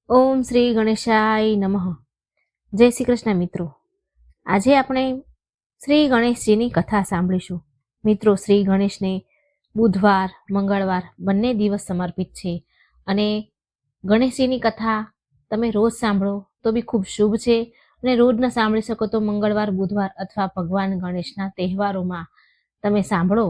ઓમ શ્રી ગણેશાય નમઃ. જય શ્રી કૃષ્ણ મિત્રો. આજે આપણે શ્રી ગણેશજીની કથા સાંભળીશું. મિત્રો, શ્રી ગણેશને બુધવાર મંગળવાર બંને દિવસ સમર્પિત છે અને ગણેશજીની કથા તમે રોજ સાંભળો તો બી ખૂબ શુભ છે અને રોજ ન સાંભળી શકો તો મંગળવાર બુધવાર અથવા ભગવાન ગણેશના તહેવારોમાં તમે સાંભળો,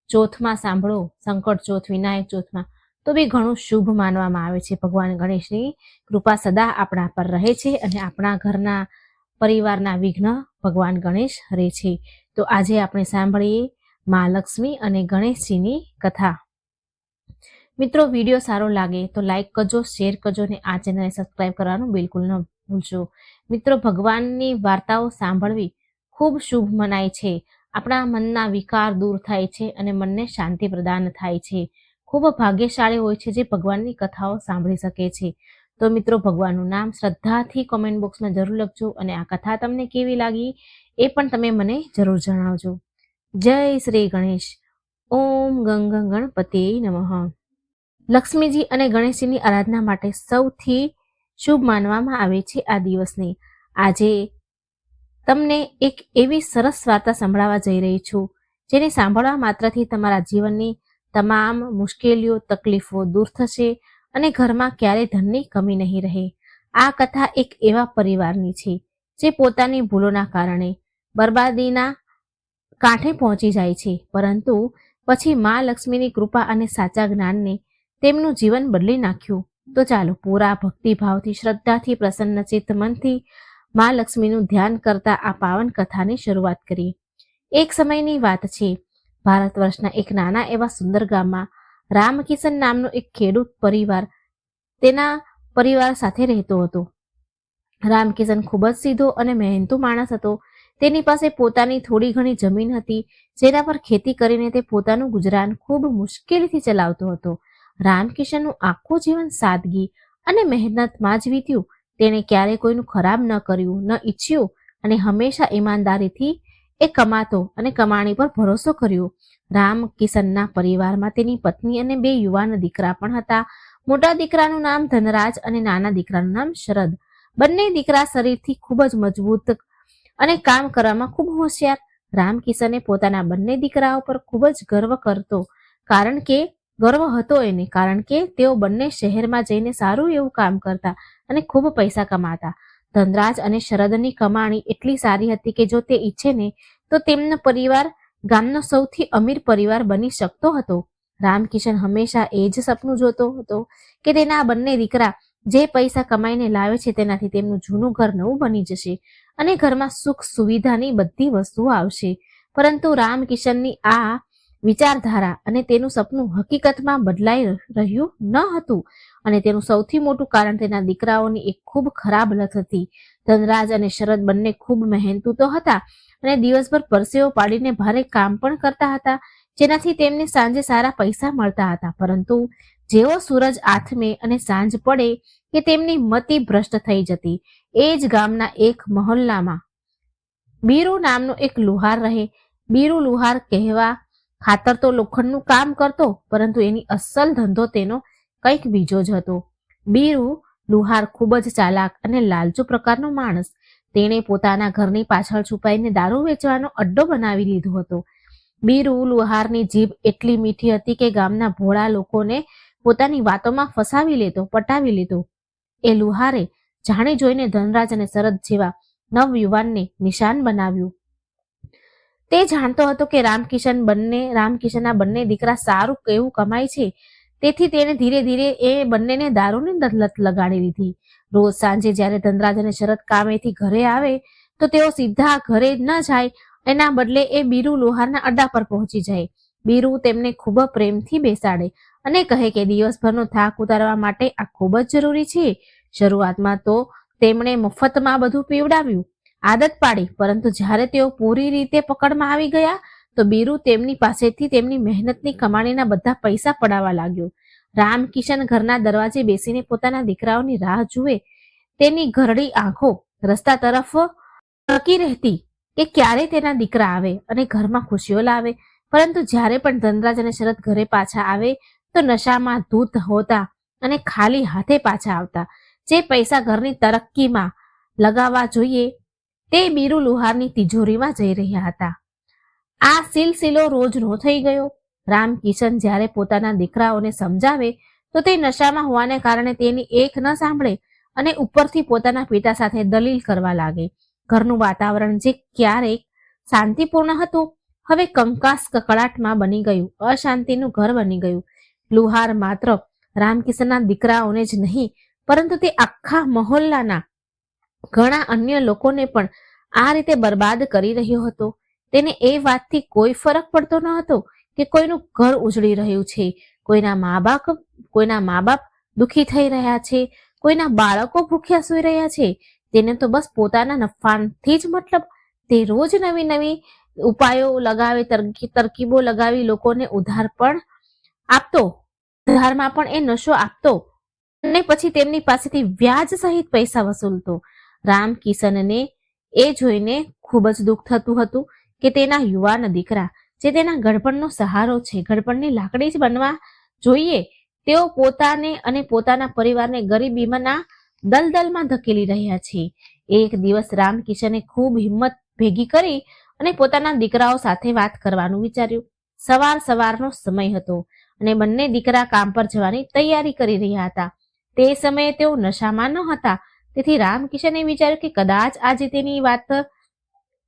ચોથમાં સાંભળો, સંકટ ચોથ વિનાયક ચોથમાં, તો બી ઘણું શુભ માનવામાં આવે છે. ભગવાન ગણેશની કૃપા સદા આપણા પર રહે છે અને આપણા ઘરના પરિવારના વિઘ્ન ભગવાન ગણેશ હરે છે. તો આજે આપણે સાંભળીએ મા લક્ષ્મી અને ગણેશજીની કથા. મિત્રો, વિડીયો સારો લાગે તો લાઈક કરજો, શેર કરજો અને આ ચેનલને સબસ્ક્રાઈબ કરવાનું બિલકુલ ન ભૂલશો. મિત્રો, ભગવાનની વાર્તાઓ સાંભળવી ખૂબ શુભ મનાય છે. આપણા મનના વિકાર દૂર થાય છે અને મનને શાંતિ પ્રદાન થાય છે. ખૂબ ભાગ્યશાળી હોય છે જે ભગવાનની કથાઓ સાંભળી શકે છે. તો મિત્રો, ભગવાનનું નામ શ્રદ્ધાથી કોમેન્ટ બોક્સમાં જરૂર લખજો અને આ કથા તમને કેવી લાગી એ પણ તમે મને જરૂર જણાવજો. જય શ્રી ગણેશ. ઓમ ગંગ ગણપતિ નમઃ. લક્ષ્મીજી અને ગણેશજીની આરાધના માટે સૌથી શુભ માનવામાં આવે છે આ દિવસને. આજે તમને એક એવી સરસ વાર્તા સંભળાવવા જઈ રહી છું જેને સાંભળવા માત્રથી તમારા જીવનની તમામ મુશ્કેલીઓ તકલીફો દૂર થશે અને ઘરમાં ક્યારેય ધનની કમી નહીં રહે. આ કથા એક એવા પરિવારની છે જે પોતાની ભૂલોના કારણે બરબાદીના કાંઠે પહોંચી જાય છે, પરંતુ પછી મા લક્ષ્મીની કૃપા અને સાચા જ્ઞાનને તેમનું જીવન બદલી નાખ્યું. તો ચાલો પૂરા ભક્તિભાવથી, શ્રદ્ધાથી, પ્રસન્નચિત્ત મનથી મા લક્ષ્મીનું ધ્યાન કરતા આ પાવન કથાની શરૂઆત કરીએ. એક સમયની વાત છે. ભારત વર્ષના એક નાના એવા સુંદર ગામમાં રામકિશન નામનો એક ખેડૂત પરિવાર તેના પરિવાર સાથે રહેતો હતો. રામકિશન ખૂબ જ સીધો અને મહેનતુ માણસ હતો. તેની પાસે પોતાની થોડી ઘણી જમીન હતી જેના પર ખેતી કરીને તે પોતાનું ગુજરાન ખૂબ મુશ્કેલીથી ચલાવતો હતો. રામકિશનનું આખું જીવન સાદગી અને મહેનતમાં જ વીત્યું. તેણે ક્યારેય કોઈનું ખરાબ ન કર્યું, ન ઈચ્છ્યું અને હંમેશા ઈમાનદારીથી એ કમાતો અને કમાણી પર ભરોસો કર્યો. રામકિશનના પરિવારમાં તેની પત્ની અને 2 યુવાન દીકરા પણ હતા. મોટા દીકરાનું નામ ધનરાજ અને નાના દીકરાનું નામ શરદ. બંને દીકરા શરીરથી ખૂબ જ મજબૂત અને કામ કરવામાં ખૂબ હોશિયાર. રામકિશને પોતાના બંને દીકરાઓ પર ખૂબ જ ગર્વ હતો એને, કારણ કે તેઓ બંને શહેરમાં જઈને સારું એવું કામ કરતા અને ખૂબ પૈસા કમાતા. ધનરાજ અને શરદની કમાણી એટલી સારી હતી કે જો તે ઈચ્છે ને તો તેમનો પરિવાર ગામનો સૌથી અમીર પરિવાર બની શકતો હતો. રામકિશન હંમેશા એ જ સપનું જોતો હતો કે તેના બંને દીકરા જે પૈસા કમાઈને લાવે છે તેનાથી તેમનું જૂનું ઘર નવું બની જશે અને ઘરમાં સુખ સુવિધાની બધી વસ્તુઓ આવશે. પરંતુ રામકિશનની આ વિચારધારા અને તેનું સપનું હકીકતમાં બદલાઈ રહ્યું ન હતું અને તેનું સૌથી મોટું કારણ તેના દીકરાઓની એક ખૂબ ખરાબ લત હતી. ધનરાજ અને શરદ બંને ખૂબ મહેનતુ તો હતા અને દિવસભર પરસેવો પાડીને ભારે કામ પણ કરતા હતા, જેનાથી તેમને સાંજે સારા પૈસા મળતા હતા. પરંતુ જેવો સૂરજ આથમે અને સાંજ પડે કે તેમની મતિ ભ્રષ્ટ થઈ જતી. એ જ ગામના એક મહોલ્લામાં બીરુ નામનો એક લુહાર રહે. બીરુ લુહાર કહેવા ખાતર તો લોખંડનું કામ કરતો, પરંતુ એની અસલ ધંધો તેનો કંઈક બીજો જ હતો. બીરુ લુહાર ખૂબ જ ચાલાક અને લાલચુ પ્રકારનો માણસ. તેણે પોતાના ઘરની પાછળ છુપાઈને દારૂ વેચવાનો અડ્ડો બનાવી લીધો હતો. બીરુ લુહારની જીભ એટલી મીઠી હતી કે ગામના ભોળા લોકોને પોતાની વાતોમાં પટાવી લેતો. એ લુહારે જાણી જોઈને ધનરાજ અને શરદ જેવા નવયુવાનને નિશાન બનાવ્યું. તે જાણતો હતો કે રામકિશનના બંને દીકરા સારું કેવું કમાય છે, તેથી તેણે ધીરે ધીરે એ બંનેને દારૂની લત લગાડી લીધી. રોજ સાંજે જ્યારે ધનરાજ અને શરદ કામેથી ઘરે આવે તો તેઓ સીધા ઘરે ન જાય, એના બદલે એ બીરુ લુહારના અડ્ડા પર પહોંચી જાય. બીરુ તેમને ખૂબ પ્રેમથી બેસાડે અને કહે કે દિવસભરનો થાક ઉતારવા માટે આ ખૂબ જ જરૂરી છે. શરૂઆતમાં તો તેમણે મફતમાં બધું પીવડાવ્યું, આદત પાડી, પરંતુ જ્યારે તેઓ પૂરી રીતે પકડમાં આવી ગયા તો બીરુ તેમની પાસેથી તેમની મહેનતની કમાણીના બધા પૈસા પડાવવા લાગ્યો. રામકિશન ઘરના દરવાજે બેસીને પોતાના દીકરાઓની રાહ જુએ. તેની ઘરડી આંખો રસ્તા તરફ ટકી રહેતી કે ક્યારે તેના દીકરા આવે અને ઘરમાં ખુશીઓ લાવે. પરંતુ જ્યારે પણ ધનરાજ અને શરદ ઘરે પાછા આવે તો નશામાં ધૂત હોતા અને ખાલી હાથે પાછા આવતા. જે પૈસા ઘરની તરક્કીમાં લગાવવા જોઈએ તે બીરુ લુહારની તિજોરીમાં જઈ રહ્યા હતા. આ સિલસિલો રોજનો થઈ ગયો. રામકિશન જ્યારે પોતાના દીકરાઓને સમજાવે તો તે નશામાં હોવાને કારણે તેની એક ન સાંભળે અને ઉપરથી પોતાના પિતા સાથે દલીલ કરવા લાગે. ઘરનું વાતાવરણ જે ક્યારેક શાંતિપૂર્ણ હતું હવે કંકાસ કકળાટમાં બની ગયું, અશાંતિનું ઘર બની ગયું. લુહાર માત્ર રામકિશનના દીકરાઓને જ નહીં પરંતુ તે આખા મહોલ્લાના ઘણા અન્ય લોકોને પણ આ રીતે બરબાદ કરી રહ્યો હતો. તેને એ વાતથી કોઈ ફરક પડતો ન હતો કે કોઈનું ઘર ઉજળી રહ્યું છે, કોઈના મા બાપ દુઃખી થઈ રહ્યા છે, કોઈના બાળકો ભૂખ્યા સૂઈ રહ્યા છે. તેને તો બસ પોતાના નફાથી જ મતલબ. તે રોજ નવી નવી ઉપાયો લગાવે, તરકીબો લગાવી લોકોને ઉધાર પણ આપતો, ઉધારમાં પણ એ નશો આપતો અને પછી તેમની પાસેથી વ્યાજ સહિત પૈસા વસૂલતો. રામકિશનને એ જોઈને ખૂબ જ દુઃખ થતું હતું કે તેના યુવાન દીકરા જે તેના ગડપણનો સહારો છે, ગડપણની લાકડી જ બનવા જોઈએ, તેઓ પોતાને અને પોતાના પરિવારને ગરીબીના દલદલમાં ધકેલી રહ્યા છે. એક દિવસ રામકિશને ખૂબ હિંમત ભેગી કરી અને પોતાના દીકરાઓ સાથે વાત કરવાનું વિચાર્યું. સવારનો સમય હતો અને બંને દીકરા કામ પર જવાની તૈયારી કરી રહ્યા હતા. તે સમયે તેઓ નશામાં ન હતા, તેથી રામકિશને વિચાર્યું કે કદાચ આજે તેની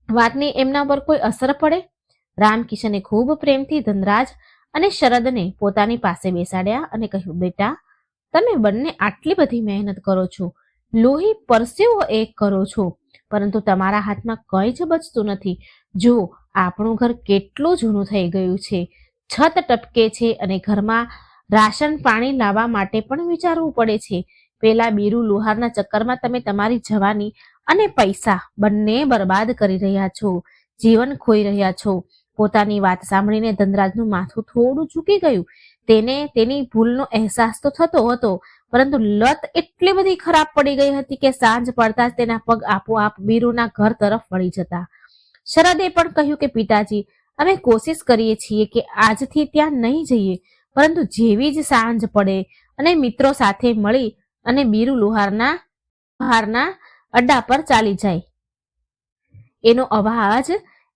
વાતની એમના પર કોઈ અસર પડે. રામકિશને ખૂબ પ્રેમથી ધનરાજ અને શરદને પોતાની પાસે બેસાડ્યા અને કહ્યું, બેટા, તમે બંને આટલી બધી મહેનત કરો છો, લોહી પરસેવો એક કરો છો, પરંતુ તમારા હાથમાં કંઈ જ બચતું નથી. જો આપણું ઘર કેટલું જૂનું થઈ ગયું છે, છત ટપકે છે અને ઘરમાં રાશન પાણી લાવવા માટે પણ વિચારવું પડે છે. પેલા બીરુ લુહારના ચક્કરમાં તમે તમારી જવાની અને પૈસા બંને બરબાદ કરી રહ્યા છો, જીવન ખોઈ રહ્યા છો. પોતાની વાત સાંભળીને ધનરાજનું માથું થોડું ઝૂકી ગયું. તેને તેની ભૂલનો અહેસાસ તો થતો હતો, પરંતુ લત એટલી બધી ખરાબ પડી ગઈ હતી કે સાંજ પડતા જ તેના પગ આપોઆપ બીરુના ઘર તરફ વળી જતા. શરદે પણ કહ્યું કે પિતાજી, અમે કોશિશ કરીએ છીએ કે આજથી ત્યાં નહીં જઈએ, પરંતુ જેવી જ સાંજ પડે અને મિત્રો સાથે મળી અને બીરુ લુહારના અડ્ડા પર ચાલી જાય. એનો અવાજ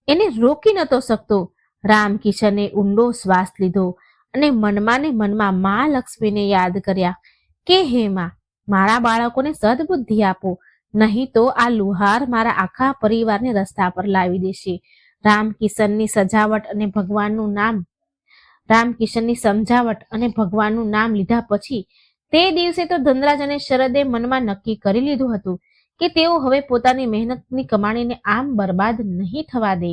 એને રોકી નતો શકતો. રામકિશને ઊંડો શ્વાસ લીધો અને મનમાં ને મનમાં મા લક્ષ્મીને યાદ કર્યા કે હે માં, મારા બાળકોને સદબુદ્ધિ આપો, નહીં તો આ લુહાર મારા આખા પરિવારને રસ્તા પર લાવી દેશે. રામકિશનની સમજાવટ અને ભગવાનનું નામ લીધા પછી તે દિવસે તો ધનરાજ અને શરદે મનમાં નક્કી કરી લીધું હતું કે તેઓ હવે પોતાની મહેનતની કમાણીને આમ બરબાદ નહીં થવા દે.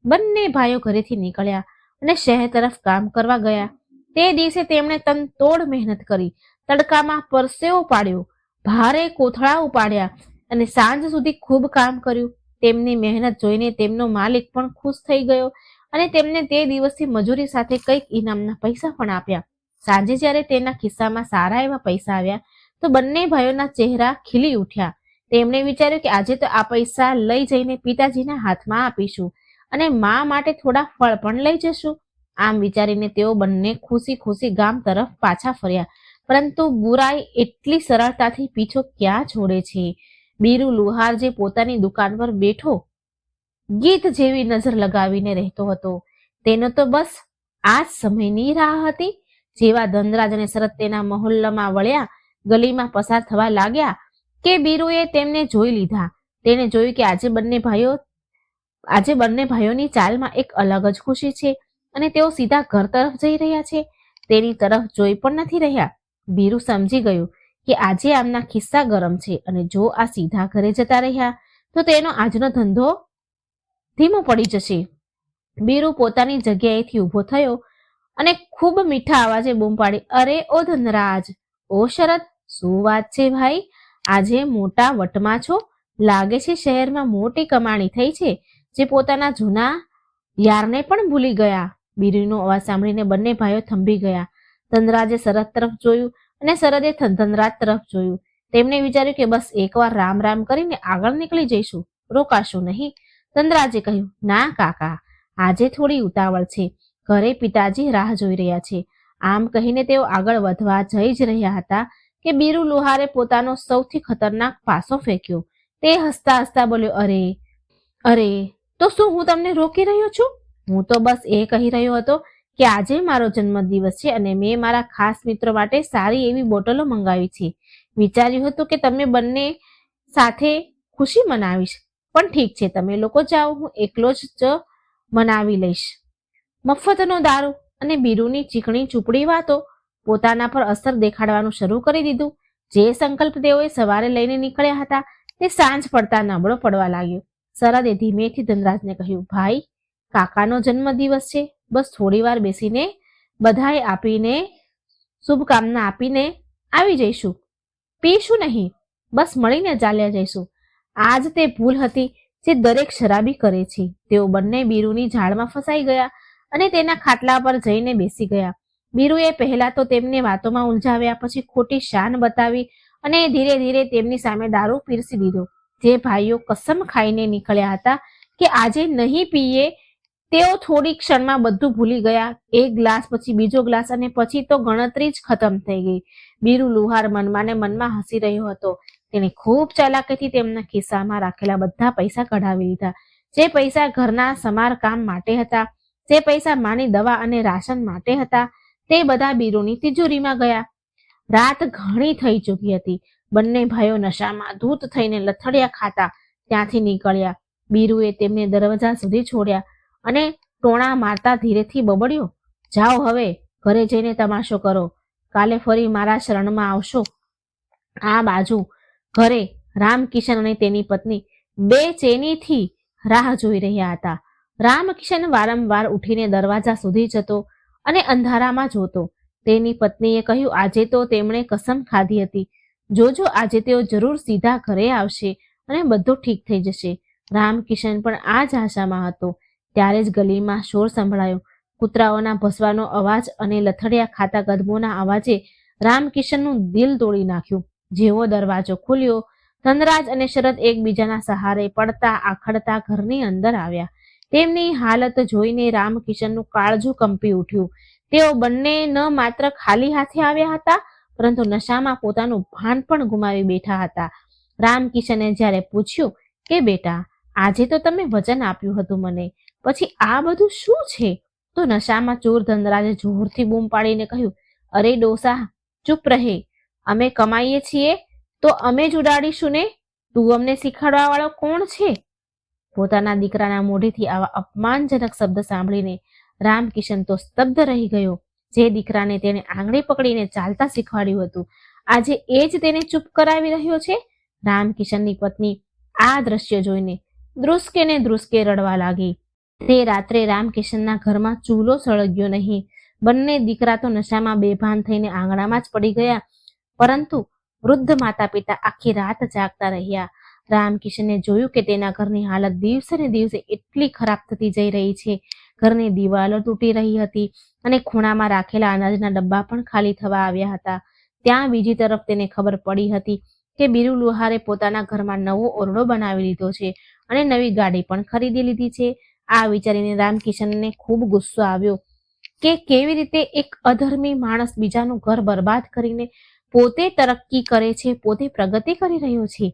બંને ભાઈઓ ઘરેથી નીકળ્યા અને શહેર તરફ કામ કરવા ગયા. તે દિવસે તેમણે તનતોડ મહેનત કરી, તડકામાં પરસેવો પાડ્યો, ભારે કોથળા ઉપાડ્યા અને સાંજ સુધી ખૂબ કામ કર્યું. તેમની મહેનત જોઈને તેમનો માલિક પણ ખુશ થઈ ગયો અને તેમને તે દિવસથી મજૂરી સાથે કંઈક ઇનામના પૈસા પણ આપ્યા. સાંજે જ્યારે તેના ખિસ્સામાં સારા એવા પૈસા આવ્યા તો બંને ભાઈઓના ચહેરા ખીલી ઉઠ્યા. તેમણે વિચાર્યું કે આજે તો આ પૈસા લઈ જઈને પિતાજીના હાથમાં આપીશું અને મા માટે થોડા ફળ પણ લઈ જશું. આમ વિચારીને તેઓ બંને ખુશી ખુશી ગામ તરફ પાછા ફર્યા. પરંતુ બુરાઈ એટલી સરળતાથી પીછો ક્યાં છોડે છે. બીરુ લુહાર જે પોતાની દુકાન પર બેઠો ગીત જેવી નજર લગાવીને રહેતો હતો, તેનો તો બસ આ જ સમયની રાહ હતી. જેવા ધનરાજ અને શરદ તેના મહોલ્લામાં વળ્યા, ગલીમાં પસાર થવા લાગ્યા કે બીરુએ તેમને જોઈ લીધા. તેને જોયું કે આજે બંને ભાઈઓની ચાલમાં એક અલગ જ ખુશી છે અને તેઓ સીધા ઘર તરફ જઈ રહ્યા છે. તેની તરફ જોઈ પણ નથી રહ્યા. બીરુ સમજી ગયું કે આજે આમના ખિસ્સા ગરમ છે અને જો આ સીધા ઘરે જતા રહ્યા તો તેનો આજનો ધંધો ધીમો પડી જશે. બીરુ પોતાની જગ્યાએથી ઊભો થયો અને ખૂબ મીઠા અવાજે બૂમ પાડી, અરે ઓ ધનરાજ, ઓ શરદ, શું વાત છે ભાઈ? આજે મોટા વટમાં છો. લાગે છે શહેરમાં મોટી કમાણી થઈ છે, જે પોતાના જૂના યારને પણ ભૂલી ગયા. બીરુનો અવાજ સાંભળીને બંને ભાઈઓ થંભી ગયા. ધનરાજે શરદ તરફ જોયું અને શરદે ધનરાજ તરફ જોયું. તેમણે વિચાર્યું કે બસ એકવાર રામ રામ કરીને આગળ નીકળી જઈશું, રોકાશું નહીં. ધનરાજે કહ્યું, ના કાકા, આજે થોડી ઉતાવળ છે, ઘરે પિતાજી રાહ જોઈ રહ્યા છે. આમ કહીને તેઓ આગળ વધવા જઈ જ રહ્યા હતા કે બીરુ લુહારે પોતાનો સૌથી ખતરનાક પાસો ફેંક્યો. તે હસતા હસતા બોલ્યો, અરે, તો શું હું તમને રોકી રહ્યો છું? હું તો બસ એ કહી રહ્યો હતો કે આજે મારો જન્મદિવસ છે અને મેં મારા ખાસ મિત્રો માટે સારી એવી બોટલો મંગાવી છે. વિચાર્યું હતું કે તમે બંને સાથે ખુશી મનાવીશ, પણ ઠીક છે, તમે લોકો જાઓ, હું એકલો જ મનાવી લઈશ. મફતનો દારૂ અને બીરુની ચીકણી ચૂપડી વાતો પોતાના પર અસર દેખાડવાનું શરૂ કરી દીધું. જે સંકલ્પ તેઓએ સવારે લઈને નીકળ્યા હતા તે સાંજ પડતા નબળો પડવા લાગ્યો. શરદે ધીમેથી ધનરાજને કહ્યું, ભાઈ, કાકાનો જન્મદિવસ છે, બસ થોડી વાર બેસીને બધાએ આપીને શુભકામના આપીને આવી જઈશું. પીશું નહીં, બસ મળીને ચાલ્યા જઈશું. આજ તે ભૂલ હતી જે દરેક શરાબી કરે છે. તેઓ બંને બીરુની ઝાડમાં ફસાઈ ગયા અને તેના ખાટલા પર જઈને બેસી ગયા. બીરુએ પહેલા તો તેમને વાતોમાં ઉલઝાવ્યા, પછી ખોટી શાન બતાવી અને ધીરે ધીરે તેમની સામે દારૂ પીરસી દીધો. જે ભાઈઓ કસમ ખાઈને નીકળ્યા હતા કે આજે નહીં પીએ, તેઓ થોડી ક્ષણમાં બધું ભૂલી ગયા. એક ગ્લાસ પછી બીજો ગ્લાસ અને પછી તો ગણતરી જ ખતમ થઈ ગઈ. બીરુ લુહાર મનમાં ને મનમાં હસી રહ્યો હતો. તેણે ખૂબ ચાલાકીથી તેમના ખિસ્સામાં રાખેલા બધા પૈસા કઢાવી લીધા. જે પૈસા ઘરના સમારકામ માટે હતા, જે પૈસા માની દવા અને રાશન માટે હતા, તે બધા બીરુની તિજોરીમાં ગયા. રાત ઘણી થઈ ચૂકી હતી. બંને ભાઈઓ નશામાં ધૂત થઈને લથડિયા ખાતા ત્યાંથી નીકળ્યા. બીરુએ તેમને દરવાજા સુધી છોડ્યા અને ટોણા મારતા ધીરેથી બબડ્યો, જાઓ, હવે ઘરે જઈને તમાશો કરો. કાલે ફરી મારા શરણમાં આવશો. આ બાજુ ઘરે રામકિશન અને તેની પત્ની બેચેનીથી રાહ જોઈ રહ્યા હતા. રામકિશન વારંવાર ઉઠીને દરવાજા સુધી જતો અને અંધારામાં જોતો. તેની પત્નીએ કહ્યું, આજે તો તેમણે કસમ ખાધી હતી, જોજો આજે તેઓ જરૂર સીધા ઘરે આવશે અને બધું ઠીક થઈ જશે. રામકિશન પણ આ જ આશામાં હતો. ત્યારે જ ગલીમાં શોર સંભળાયો. કૂતરાઓના ભસવાનો અવાજ અને લથડિયા ખાતા કદમોના અવાજે રામકિશનનું દિલ તોડી નાખ્યું. જેવો દરવાજો ખુલ્યો, ધનરાજ અને શરદ એકબીજાના સહારે પડતા આખડતા ઘરની અંદર આવ્યા. તેમની હાલત જોઈને રામકિશનનું કાળજું કંપી ઉઠ્યું. તેઓ બંને ન માત્ર ખાલી હાથે આવ્યા હતા, પરંતુ નશામાં પોતાનું ભાન પણ ગુમાવી બેઠા હતા. રામકિશને જ્યારે પૂછ્યું કે બેટા, આજે તો તમે વચન આપ્યું હતું મને, પછી આ બધું શું છે? તો નશામાં ચોર ધનરાજે જોરથી બૂમ પાડીને કહ્યું, અરે ડોસા, ચૂપ રહે. અમે કમાઈએ છીએ તો અમે જ ઉડાડીશું ને. તું અમને શીખવાડવા વાળો કોણ છે? પોતાના દીકરાના મોઢેથી આવા અપમાનજનક શબ્દ સાંભળીને રામકિશન તો સ્તબ્ધ રહી ગયો. જે દીકરાને તેને આંગળી પકડીને ચાલતા શીખવાડ્યું હતું, આજે એ જ તેને ચૂપ કરાવી રહ્યો છે. રામકિશનની પત્ની આ દ્રશ્ય જોઈને ધ્રુસકે ને ધ્રુસકે રડવા લાગી. તે રાત્રે રામકિશનના ઘરમાં ચૂલો સળગ્યો નહીં. બંને દીકરા તો નશામાં બેભાન થઈને આંગણામાં જ પડી ગયા, પરંતુ વૃદ્ધ માતા પિતા આખી રાત જાગતા રહ્યા. રામકિશને જોયું કે તેના ઘરની હાલત દિવસે ને દિવસે એટલી ખરાબ થતી જઈ રહી છે. ઘરની દિવાલો તૂટી રહી હતી અને ખૂણામાં રાખેલા અનાજના ડબ્બા પણ ખાલી થવા આવ્યા હતા. ત્યાં બીજી તરફ તેને ખબર પડી હતી કે બીરુ લુહારે પોતાના ઘરમાં નવો ઓરડો બનાવી લીધો છે અને નવી ગાડી પણ ખરીદી લીધી છે. આ વિચારીને રામકિશનને ખૂબ ગુસ્સો આવ્યો કે કેવી રીતે એક અધર્મી માણસ બીજાનું ઘર બરબાદ કરીને પોતે તરક્કી કરે છે, પોતે પ્રગતિ કરી રહ્યો છે.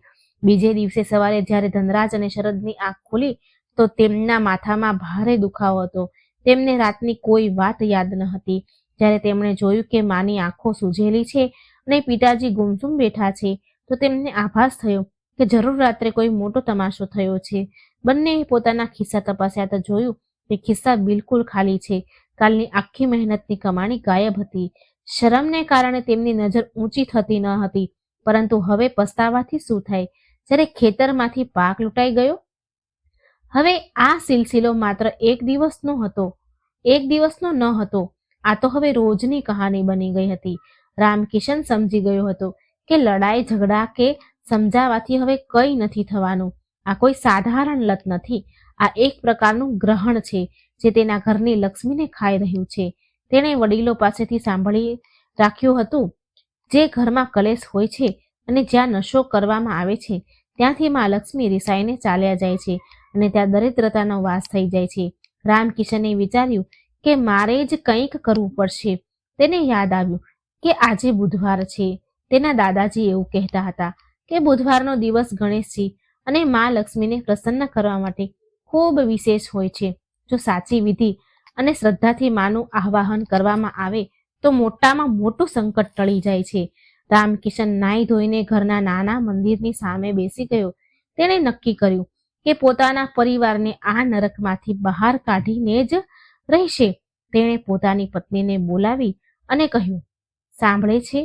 બીજે દિવસે સવારે જ્યારે ધનરાજ અને શરદની આંખ ખુલી તો તેમના માથામાં ભારે દુખાવો હતો. તેમને રાતની કોઈ વાત યાદ ન હતી. જ્યારે તેમણે જોયું કે માની આંખો સૂજેલી છે અને પિતાજી ગુમસુમ બેઠા છે, તો તેમને આભાસ થયો કે જરૂર રાત્રે કોઈ મોટો તમાશો થયો છે. બંને પોતાના ખિસ્સા તપાસ્યા તો જોયું કે ખિસ્સા બિલકુલ ખાલી છે. કાલની આખી મહેનતની કમાણી ગાયબ હતી. શરમને કારણે તેમની નજર ઊંચી થતી ન હતી, પરંતુ હવે પસ્તાવાથી શું થાય જ્યારે ખેતરમાંથી પાક લૂંટાઈ ગયો. હવે આ સિલસિલો માત્ર એક દિવસનો ન હતો. આ તો હવે રોજની કહાની બની ગઈ હતી. રામકિશન સમજી ગયો હતો કે લડાઈ ઝઘડા કે સમજાવાથી હવે કંઈ નથી થવાનું. આ કોઈ સાધારણ લત નથી. આ એક પ્રકારનું ગ્રહણ છે જે તેના ઘરની લક્ષ્મીને ખાઈ રહ્યું છે. તેણે વડીલો પાસેથી સાંભળી રાખ્યું હતું, જે ઘરમાં કલેશ હોય છે અને જ્યાં નશો કરવામાં આવે છે, ત્યાંથી માં લક્ષ્મી રિસાઈને ચાલ્યા જાય છે અને ત્યાં દરિદ્રતાનો વાસ થઈ જાય છે. રામકિશને વિચાર્યું કે મારે જ કંઈક કરવું પડશે. તેને યાદ આવ્યું કે આજે બુધવાર છે. તેના દાદાજી એવું કહેતા હતા કે બુધવારનો દિવસ ગણેશજી અને મા લક્ષ્મીને પ્રસન્ન કરવા માટે ખૂબ વિશેષ હોય છે. જો સાચી વિધિ અને શ્રદ્ધાથી માનું આવાહન કરવામાં આવે તો મોટામાં મોટું સંકટ ટળી જાય છે. રામકિશન નાઈ ધોઈને ઘરના નાના મંદિરની સામે બેસી ગયો. તેણે નક્કી કર્યું કે પોતાના પરિવારને આ નરકમાંથી બહાર કાઢીને જ રહેશે. તેણે પોતાની પત્નીને બોલાવી અને કહ્યું, સાંભળે છે,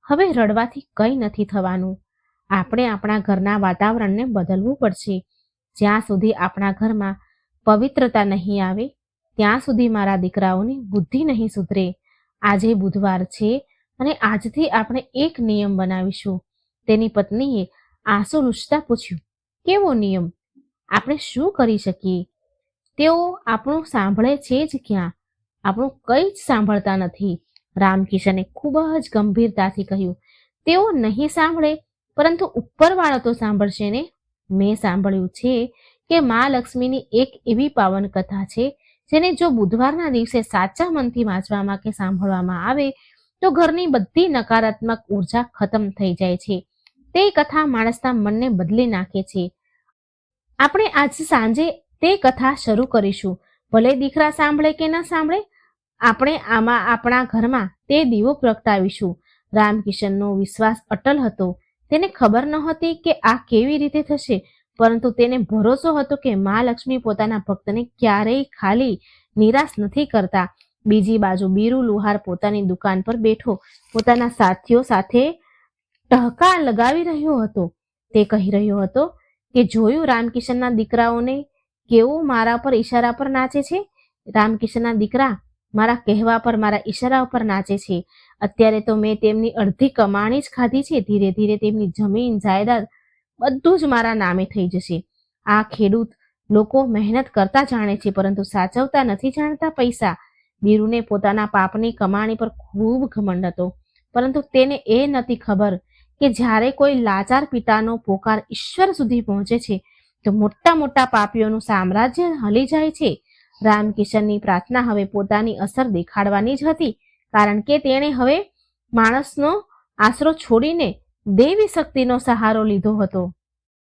હવે રડવાથી કંઈ નથી થવાનું. આપણે આપણા ઘરના વાતાવરણને બદલવું પડશે. જ્યાં સુધી આપણા ઘરમાં પવિત્રતા નહીં આવે ત્યાં સુધી મારા દીકરાઓની બુદ્ધિ નહીં સુધરે. આજે બુધવાર છે અને આજથી આપણે એક નિયમ બનાવીશું. તેની પત્નીએ આંસુ લૂછતા પૂછ્યું, કેવો નિયમ? આપણે શું કરી શકીએ? તેઓ આપણું સાંભળે છે જ ક્યાં? આપણું કંઈ જ સાંભળતા નથી. રામકિશને ખૂબ જ ગંભીરતાથી કહ્યું, તેઓ નહીં સાંભળે પરંતુ ઉપરવાળો તો સાંભળશે ને. મેં સાંભળ્યું છે કે મા લક્ષ્મીની એક એવી પાવન કથા છે જેને જો બુધવારના દિવસે સાચા મનથી વાંચવામાં કે સાંભળવામાં આવે તો ઘરની બધી નકારાત્મક ઉર્જા ખતમ થઈ જાય છે. તે કથા માણસના મનને બદલી નાખે છે. આપણે આજ સાંજે તે કથા શરૂ કરીશું. ભલે દીકરા સાંભળે કે ન સાંભળે, આપણે આમાં આપણા ઘરમાં તે દીવો પ્રગટાવીશું. રામકિશનનો વિશ્વાસ અટલ હતો. તેને ખબર નહોતી કે આ કેવી રીતે થશે, પરંતુ તેને ભરોસો હતો કે મા લક્ષ્મી પોતાના ભક્તને ક્યારેય ખાલી નિરાશ નથી કરતા. બીજી બાજુ બીરુ લુહાર પોતાની દુકાન પર બેઠો પોતાના સાથીઓ સાથે ટહકા લગાવી રહ્યો હતો. તે કહી રહ્યો હતો કે જોયું રામકિશનના દીકરાઓને કેવું મારા પર ઈશારા પર નાચે છે. રામકિશનના દીકરા મારા કહેવા પર મારા ઈશારા પર નાચે છે. અત્યારે તો મેં તેમની અડધી કમાણી જ ખાધી છે. ધીરે ધીરે તેમની જમીન જાયદાદ બધું જ મારા નામે થઈ જશે. આ ખેડૂત લોકો મહેનત કરતા જાણે છે પરંતુ સાચવતા નથી જાણતા પૈસા. બીરુને પોતાના પાપની કમાણી પર ખૂબ ઘમંડ હતો, પરંતુ તેને એ નથી ખબર કે જ્યારે કોઈ લાચાર પિતાનો પોકાર ઈશ્વર સુધી પહોંચે છે તો મોટા મોટા પાપીઓનું સામ્રાજ્ય હલી જાય છે. રામકિશનની પ્રાર્થના હવે પોતાની અસર દેખાડવાની જ હતી, કારણ કે તેણે હવે માણસનો આશરો છોડીને દેવી શક્તિનો સહારો લીધો હતો.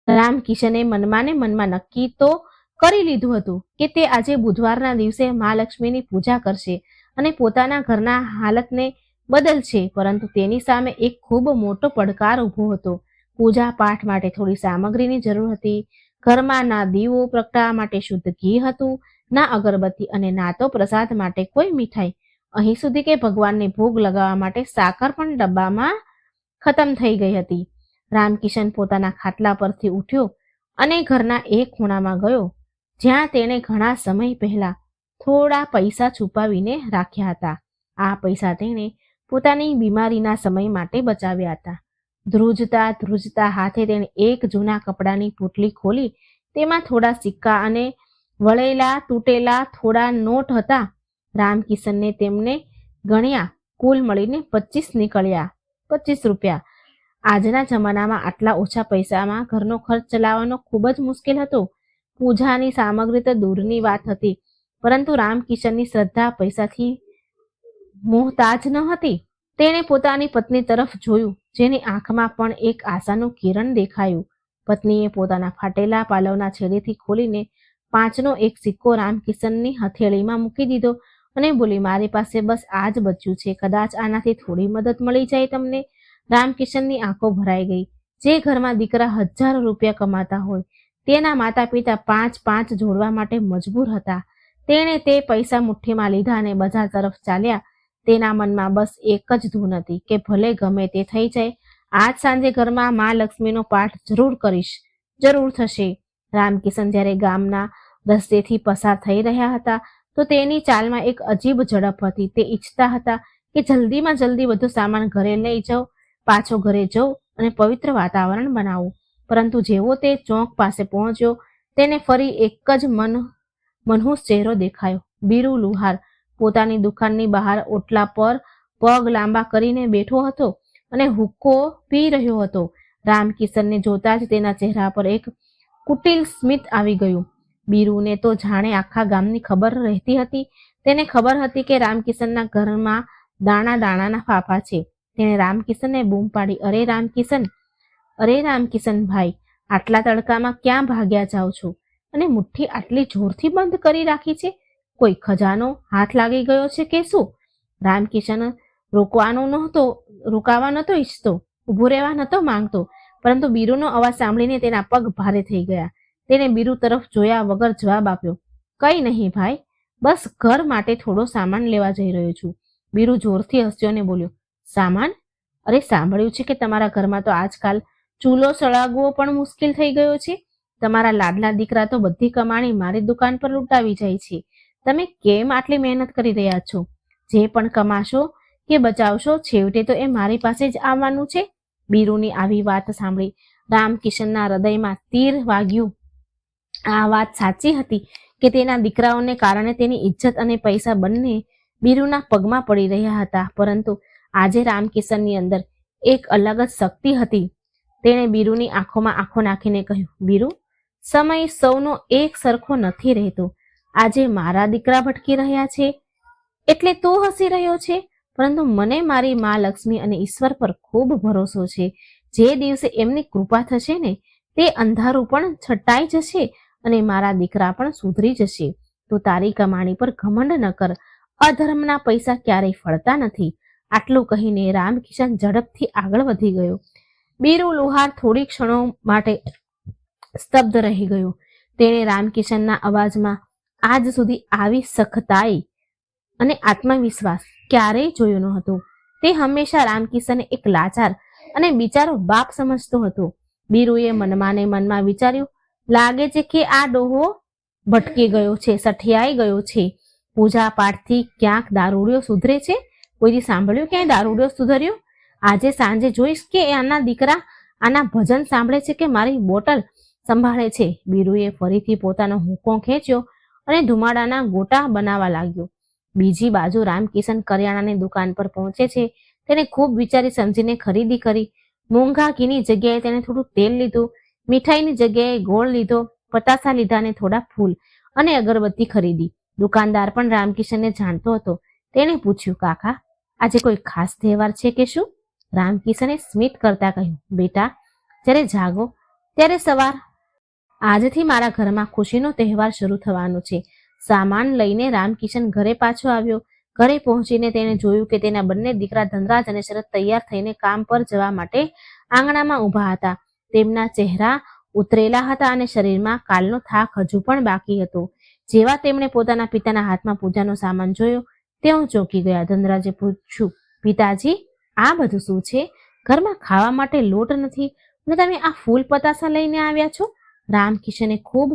રામકિશને મનમાં ને મનમાં નક્કી તો કરી લીધું હતું કે તે આજે બુધવારના દિવસે મા લક્ષ્મીની પૂજા કરશે અને પોતાના ઘરના હાલતને બદલશે. પરંતુ તેની સામે એક ખૂબ મોટો પડકાર ઊભો હતો. પૂજા પાઠ માટે થોડી સામગ્રીની જરૂર હતી. ઘરમાં ના દીવો પ્રગટાવવા માટે શુદ્ધ ઘી હતું, ના અગરબત્તી અને ના તો પ્રસાદ માટે કોઈ મીઠાઈ. અહીં સુધી કે ભગવાનને ભોગ લગાવવા માટે સાકર પણ ડબ્બામાં ખતમ થઈ ગઈ હતી. રામકિશન પોતાના ખાટલા પરથી ઉઠ્યો અને ઘરના એક ખૂણામાં ગયો જ્યાં તેણે ઘણા સમય પહેલા થોડા પૈસા છુપાવીને રાખ્યા હતા. આ પૈસા તેણે પોતાની બીમારીના સમય માટે બચાવ્યા હતા. ધ્રુજતા ધ્રુજતા હાથે તેણે એક જૂના કપડાની પોટલી ખોલી તેમાં થોડા સિક્કા અને વળેલા તૂટેલા થોડા નોટ હતા. રામકિશનને તેમને ગણ્યા. કુલ મળીને 25 નીકળ્યા. 25 રૂપિયા. આજના જમાનામાં આટલા ઓછા પૈસામાં ઘરનો ખર્ચ ચલાવવાનો ખૂબ જ મુશ્કેલ હતો. પૂજાની સામગ્રી તો દૂરની વાત હતી, પરંતુ રામકિશનની શ્રદ્ધા પૈસાથી મોહતાજ ન હતી. તેણે પોતાની પત્ની તરફ જોયું, જેની આંખમાં પણ એક આશાનું કિરણ દેખાયું. પત્નીએ પોતાના ફાટેલા પાલવના છેડેથી ખોલીને 5નો એક સિક્કો રામકિશનની હથેળીમાં મૂકી દીધો અને બોલી, મારી પાસે બસ આ જ બચ્યું છે. કદાચ આનાથી થોડી મદદ મળી જાય તમને. રામકિશનની આંખો ભરાઈ ગઈ. જે ઘરમાં દીકરા હજારો રૂપિયા કમાતા હોય તેના માતા પિતા 5 જોડવા માટે મજબૂર હતા. તેણે તે પૈસા મુઠ્ઠીમાં લીધા અને બજાર તરફ ચાલ્યા. તેના મનમાં બસ એક જ ધૂન હતી કે ભલે ગમે તે થઈ જાય, આજ સાંજે ઘરમાં મા લક્ષ્મીનો પાઠ જરૂર કરીશ, જરૂર થશે. રામકિશન જ્યારે ગામના રસ્તેથી પસાર થઈ રહ્યા હતા તો તેની ચાલમાં એક અજીબ ઝડપ હતી. તે ઈચ્છતા હતા કે જલ્દીમાં જલ્દી બધો સામાન ઘરે લઈ જાઉં, પાછો ઘરે જઉં અને પવિત્ર વાતાવરણ બનાવું. પરંતુ જેવો તે ચોક પાસે પહોંચ્યો તેને ફરી એક જ મનહૂસ ચહેરો દેખાયો. બીરુ લુહાર પોતાની દુકાનની બહાર ઓટલા પર પગ લાંબા કરીને બેઠો હતો અને હુક્કો પી રહ્યો હતો. રામકિશનને જોતા જ તેના ચહેરા પર એક કુટિલ સ્મિત આવી ગયું. બીરુને તો જાણે આખા ગામની ખબર રહેતી હતી. તેને ખબર હતી કે રામકિશનના ઘરમાં દાણા દાણાના ફાફા છે. તેણે રામકિશનને બૂમ પાડી, અરે રામકિશન ભાઈ, આટલા તડકામાં ક્યાં ભાગ્યા જાઓ છો અને મુઠ્ઠી આટલી જોરથી બંધ કરી રાખી છે? કોઈ ખજાનો હાથ લાગી ગયો છે કે શું? રામકિશન રોકાવા નહોતો ઈચ્છતો, ઊભો રહેવા નહોતો માંગતો, પરંતુ બીરુનો અવાજ સાંભળીને તેના પગ ભારે થઈ ગયા. તેણે બીરુ તરફ જોયા વગર જવાબ આપ્યો, કંઈ નહીં ભાઈ, બસ ઘર માટે થોડો સામાન લેવા જઈ રહ્યો છું. બીરુ જોરથી હસ્યો અને બોલ્યો, સામાન? અરે સાંભળ્યું છે કે તમારા ઘરમાં તો આજકાલ ચૂલો સળાગવો પણ મુશ્કેલ થઈ ગયો છે. તમારા લાડલા દીકરા તો બધી કમાણી મારી દુકાન પર લૂંટાવી જાય છે. તમે કેમ આટલી મહેનત કરી રહ્યા છો? જે પણ કમાશો કે બચાવશો છેવટે તો એ મારી પાસે જ આવવાનું છે. બીરુની આવી વાત સાંભળી રામકિશનના હૃદયમાં તીર વાગ્યું. આ વાત સાચી હતી કે તેના દીકરાઓને કારણે તેની ઇજ્જત અને પૈસા બંને બીરુના પગમાં પડી રહ્યા હતા, પરંતુ આજે રામકિશનની અંદર એક અલગ જ શક્તિ હતી. તેણે બીરુની આંખોમાં આંખો નાખીને કહ્યું, બીરુ, સમય સૌનો એક સરખો નથી રહેતો. આજે મારા દીકરા ભટકી રહ્યા છે એટલે તું હસી રહ્યો છે, પરંતુ મને મારી મા લક્ષ્મી અને ઈશ્વર પર ખૂબ ભરોસો છે. જે દિવસે એમની કૃપા થશે ને, તે અંધારું પણ છટાઈ જશે અને મારા દીકરા પણ સુધરી જશે. તું તારી કમાણી પર ઘમંડ ન કર. અધર્મના પૈસા ક્યારેય ફળતા નથી. આટલું કહીને રામકિશન ઝડપથી આગળ વધી ગયો. બીરુ લુહાર થોડી ક્ષણો માટે સ્તબ્ધ રહી ગયો. તેણે રામકિશનના અવાજમાં આજ સુધી આવી સખતાઈ અને આત્મવિશ્વાસ ક્યારેય જોયો ન હતો. તે હંમેશા રામકિશનને એક લાચાર અને બિચારો બાપ સમજતો હતો. બીરુએ મનમાં ને મનમાં વિચાર્યું, લાગે છે કે આ ડોહો ભટકી ગયો છે, સઠિયાઈ ગયો છે. પૂજા પાઠથી ક્યાંક દારૂડિયો સુધરે છે? કોઈથી સાંભળ્યું ક્યાંય દારૂડિયો સુધર્યો? આજે સાંજે જોઈશ કે આના દીકરા આના ભજન સાંભળે છે કે મારી બોટલ સંભાળે છે. બીરુએ ફરીથી પોતાનો હુંકો ખેંચ્યો અને ધુમાડાના ગોટા બનાવવા લાગ્યો. બીજી બાજુ રામકિશન કરિયાણાની દુકાન પર પહોંચે છે. તેને ખૂબ વિચારી સમજીને ખરીદી કરી. મોંઘા ઘીની જગ્યાએ તેને થોડું તેલ લીધું, મીઠાઈની જગ્યાએ ગોળ લીધો, પતાસા લીધા અને થોડા ફૂલ અને અગરબત્તી ખરીદી. દુકાનદાર પણ રામકિશનને જાણતો હતો. તેણે પૂછ્યું, કાકા, આજે કોઈ ખાસ તહેવાર છે કે શું? રામકિશને સ્મિત કરતા કહ્યું, બેટા, જ્યારે જાગો ત્યારે સવાર. આજથી મારા ઘરમાં ખુશીનો તહેવાર શરૂ થવાનો છે. સામાન લઈને રામકિશન ઘરે પાછો આવ્યો. ઘરે પહોંચીને તેણે જોયું કે તેના બંને દીકરા ધનરાજ અને શરદ તૈયાર થઈને કામ પર જવા માટે આંગણામાં ઊભા હતા. તેમના ચહેરા ઉતરેલા હતા અને શરીરમાં કાલનો થાક હજુ પણ બાકી હતો. જેવા તેમણે પોતાના પિતાના હાથમાં પૂજાનો સામાન જોયો, તેઓ ચોંકી ગયા. ધનરાજે પૂછ્યું, પિતાજી, આ બધું શું છે? ઘરમાં ખાવા માટે લોટ નથી અને તમે આ ફૂલ પતાસા લઈને આવ્યા છો? રામકિશને ખૂબ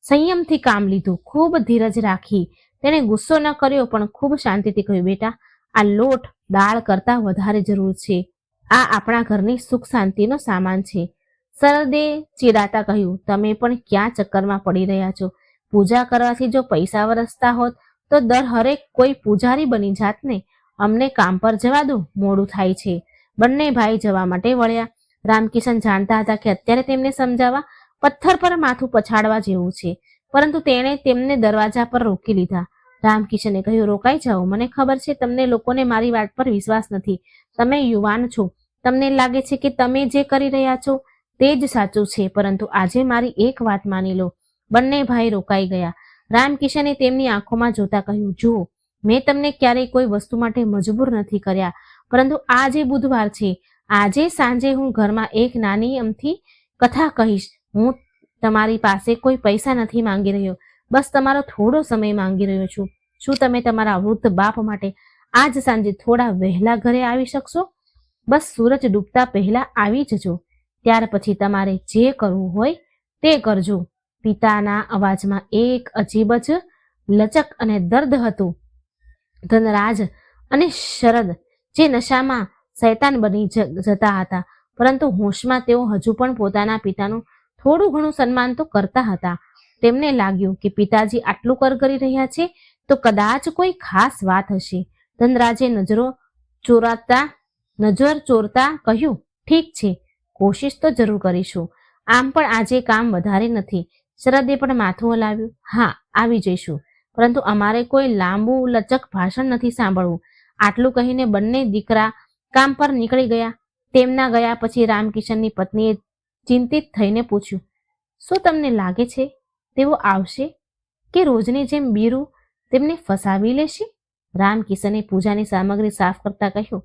સંયમથી કામ લીધું, ખૂબ ધીરજ રાખી. તેણે ગુસ્સો ન કર્યો પણ ખૂબ શાંતિથી કહ્યું, બેટા, આ લોટ દાળ કરતાં વધારે જરૂર છે. આ આપણા ઘરની સુખ શાંતિનો સામાન છે. શરદે ચીડાતા કહ્યું, તમે પણ ક્યાં ચક્કરમાં પડી રહ્યા છો? પૂજા કરવાથી જો પૈસા વરસતા હોત તો દર હરેક કોઈ પૂજારી બની જાત ને. અમને કામ પર જવા દો, મોડું થાય છે. બંને ભાઈ જવા માટે વળ્યા. રામકિશન જાણતા હતા કે અત્યારે તેમને સમજાવવા પથ્થર પર માથું પછાડવા જેવું છે, પરંતુ તેણે તેમને દરવાજા પર રોકી લીધા. રામકિશને કહ્યું, રોકાઈ જાઓ. મને ખબર છે તમને લોકોને મારી વાત પર વિશ્વાસ નથી. તમે યુવાન છો, તમને લાગે છે કે તમે જે કરી રહ્યા છો તે જ સાચું છે, પરંતુ આજે મારી એક વાત માની લો. બંને ભાઈ રોકાઈ ગયા. રામકિશને તેમની આંખોમાં જોતા કહ્યું, જુઓ, મેં તમને ક્યારેય કોઈ વસ્તુ માટે મજબૂર નથી કર્યા, પરંતુ આજે બુધવાર છે. આજે સાંજે હું ઘરમાં એક નાની અમથી કથા કહીશ. હું તમારી પાસે કોઈ પૈસા નથી માંગી રહ્યો, બસ તમારો થોડો સમય માંગી રહ્યો છું. શું તમે તમારા વૃદ્ધ બાપ માટે આજ સાંજે થોડા વહેલા ઘરે આવી શકશો? બસ સૂરજ ડૂબતા પહેલા આવી જજો. ત્યાર પછી તમારે જે કરવું હોય તે કરજો. પિતાના અવાજમાં એક અજીબ જ લચક અને દર્દ હતું. ધનરાજ અને શરદ જે નશામાં શૈતાન બની જતા હતા, પરંતુ હોશમાં તેઓ હજુ પણ પોતાના પિતાનું થોડું ઘણું સન્માન તો કરતા હતા. તેમને લાગ્યું કે પિતાજી આટલું કરી રહ્યા છે તો કદાચ કોઈ ખાસ વાત હશે. ધનરાજે નજર ચોરતા કહ્યું, ઠીક છે, કોશિશ તો જરૂર કરીશું. આમ પણ આજે કામ વધારે નથી. શરદે પણ માથું હલાવ્યું, હા, આવી જઈશું, પરંતુ અમારે કોઈ લાંબુ લચક ભાષણ નથી સાંભળવું. આટલું કહીને બંને દીકરા કામ પર નીકળી ગયા. તેમના ગયા પછી રામકિશનની પત્નીએ ચિંતિત થઈને પૂછ્યું, શું તમને લાગે છે તેઓ આવશે કે રોજની જેમ બીરુ તેમને ફસાવી લેશે? રામકિશને પૂજાની સામગ્રી સાફ કરતા કહ્યું,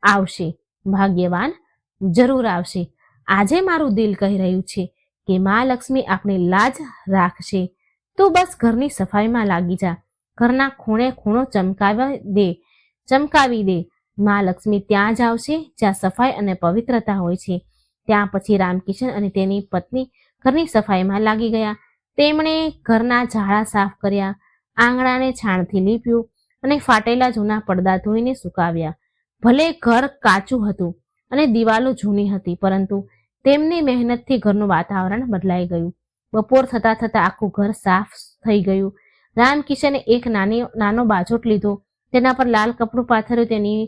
આવશે ભાગ્યવાન, જરૂર આવશે. આજે મારું દિલ કહી રહ્યું છે કે મા લક્ષ્મી આપણી લાજ રાખશે. તું બસ ઘરની સફાઈમાં લાગી જા, ઘરના ખૂણે ખૂણો ચમકાવી દે. મા લક્ષ્મી ત્યાં જ આવશે જ્યાં સફાઈ અને પવિત્રતા હોય છે. ત્યાં પછી રામકિશન અને તેની પત્ની ઘરની સફાઈમાં લાગી ગયા. તેમણે ઘરના ઝાડા સાફ કર્યા, આંગણાને છાણથી લીપ્યું અને ફાટેલા જૂના પડદા ધોઈને સુકાવ્યા. ભલે ઘર કાચું હતું અને દિવાલો જૂની હતી, પરંતુ તેમની મહેનતથી ઘરનું વાતાવરણ બદલાઈ ગયું. બપોર થતા થતા આખું ઘર સાફ થઈ ગયું. રામકિશને એક નાનો બાજોટ લીધો, તેના પર લાલ કપડું પાથર્યું. તેની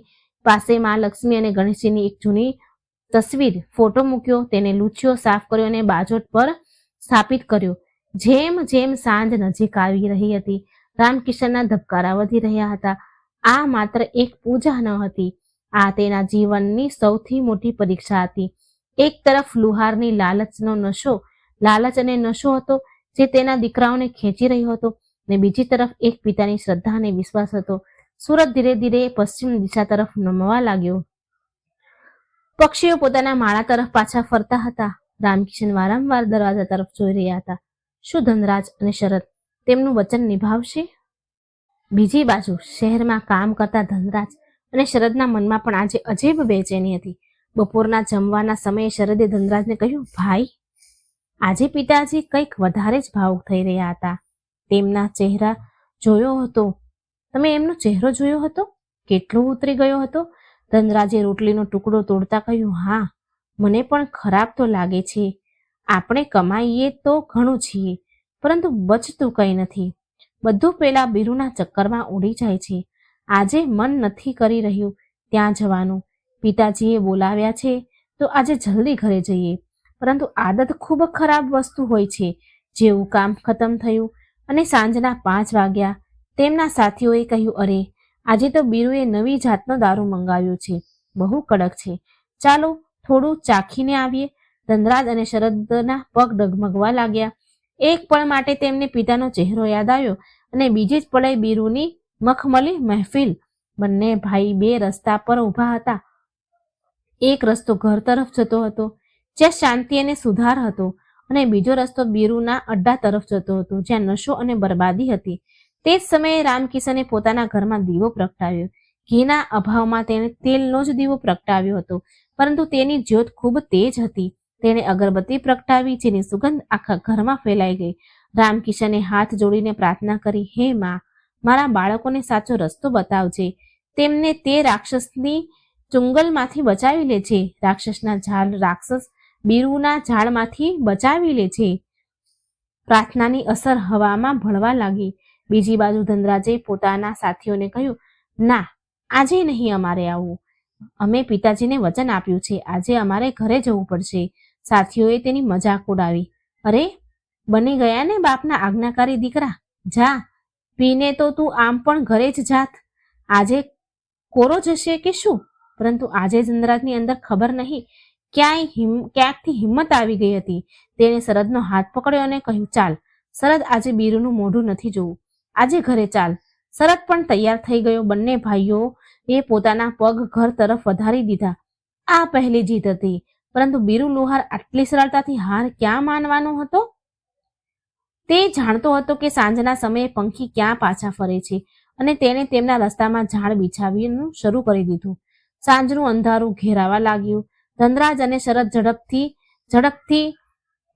પાસે મા લક્ષ્મી અને ગણેશજીની એક જૂની તસવીર ફોટો મૂક્યો. તેને લૂછ્યો, સાફ કર્યો અને બાજોટ પર સ્થાપિત કર્યો. જેમ જેમ સાંજ નજીક આવી રહી હતી, રામકિશનના ધબકારા વધી રહ્યા હતા. આ માત્ર એક પૂજા ન હતી, આ તેના જીવનની સૌથી મોટી પરીક્ષા હતી. એક તરફ લુહારની લાલચ અને નશો હતો જે તેના દીકરાઓને ખેંચી રહ્યો હતો, અને બીજી તરફ એક પિતાની શ્રદ્ધા અને વિશ્વાસ હતો. સૂરજ ધીરે ધીરે પશ્ચિમ દિશા તરફ નમવા લાગ્યો. પક્ષીઓ પોતાના માળા તરફ પાછા ફરતા હતા. રામકિશન વારંવાર દરવાજા તરફ જોઈ રહ્યા હતા. શું ધનરાજ અને શરદ તેમનું વચન નિભાવશે? બીજી બાજુ શહેરમાં કામ કરતા ધનરાજ અને શરદના મનમાં પણ આજે અજીબ બેચેની હતી. બપોરના જમવાના સમયે શરદે ધનરાજને કહ્યું, ભાઈ, આજે પિતાજી કંઈક વધારે જ ભાવુક થઈ રહ્યા હતા. તેમના ચહેરા જોયો હતો. તમે એમનો ચહેરો જોયો હતો? કેટલો ઉતરી ગયો હતો? ધનરાજે રોટલીનો ટુકડો તોડતા કહ્યું, હા, મને પણ ખરાબ તો લાગે છે. આપણે કમાઈએ તો ઘણું છીએ, પરંતુ બચતું કંઈ નથી. બધું પેલા બીરુના ચક્કરમાં ઉડી જાય છે. આજે મન નથી કરી રહ્યું ત્યાં જવાનું. પિતાજીએ બોલાવ્યા છે તો આજે જલ્દી ઘરે જઈએ, પરંતુ આદત ખૂબ ખરાબ વસ્તુ હોય છે. જેવું કામ ખતમ થયું અને સાંજના 5 વાગ્યા, તેમના સાથીઓએ કહ્યું, અરે, આજે તો બીરુએ નવી જાતનો દારૂ મંગાવ્યો છે, બહુ કડક છે, ચાલો થોડું ચાખીને આવીએ. ધનરાજ અને શરદના પગ ડગમગવા લાગ્યા. એક પળ માટે તેમને પિતાનો ચહેરો યાદ આવ્યો અને બીજી જ પળે બીરુની મખમલી મહેફિલ. બંને ભાઈ બે રસ્તા પર ઊભા હતા. એક રસ્તો ઘર તરફ જતો હતો જ્યાં શાંતિ અને સુધાર હતો, અને બીજો રસ્તો બીરુના અડ્ડા તરફ જતો હતો જ્યાં નશો અને બરબાદી હતી. તે જ સમયે રામકિશને પોતાના ઘરમાં દીવો પ્રગટાવ્યો. ઘીના અભાવમાં તેણે તેલનો જ દીવો પ્રગટાવ્યો હતો, પરંતુ તેની જ્યોત ખૂબ તેજ હતી. તેણે અગરબત્તી પ્રગટાવી જેની સુગંધ આખા ઘરમાં ફેલાઈ ગઈ. રામકિશને હાથ જોડીને પ્રાર્થના કરી, હે માં, મારા બાળકોને સાચો રસ્તો બતાવજે. તેમને તે રાક્ષસની ચુંગલમાંથી બચાવી લેજે. રાક્ષસ બીરુના ઝાડમાંથી બચાવી લેજે. પ્રાર્થનાની અસર હવામાં ભળવા લાગી. બીજી બાજુ ધનરાજે પોતાના સાથીઓને કહ્યું, ના, આજે નહીં અમારે આવવું. અમે પિતાજીને વચન આપ્યું છે, આજે અમારે ઘરે જવું પડશે. સાથીઓએ તેની મજાક ઉડાવી. અરે, બની ગયા ને બાપના આજ્ઞાકારી દીકરા, જા પીને તો તું આમ પણ ઘરે જ જાત. આજે કોરો જશે કે શું? પરંતુ આજે ધનરાજની અંદર ખબર નહીં ક્યાંકથી હિંમત આવી ગઈ હતી. તેણે શરદનો હાથ પકડ્યો અને કહ્યું, ચાલ શરદ, આજે બીરુનું મોઢું નથી જોવું, આજે ઘરે ચાલ. શરદ પણ તૈયાર થઈ ગયો. બંને ભાઈઓએ પોતાના પગ ઘર તરફ વધારી દીધા. આ પહેલી જીત હતી, પરંતુ બીરુ લુહાર આટલી સરળતાથી હાર ક્યાં માનવાનો હતો? તે જાણતો હતો કે સાંજના સમયે પંખી ક્યાં પાછા ફરે છે, અને તેણે તેમના રસ્તામાં ઝાડ બિછાવવાનું શરૂ કરી દીધું. સાંજનું અંધારું ઘેરાવા લાગ્યું. ધનરાજ અને શરદ ઝડપથી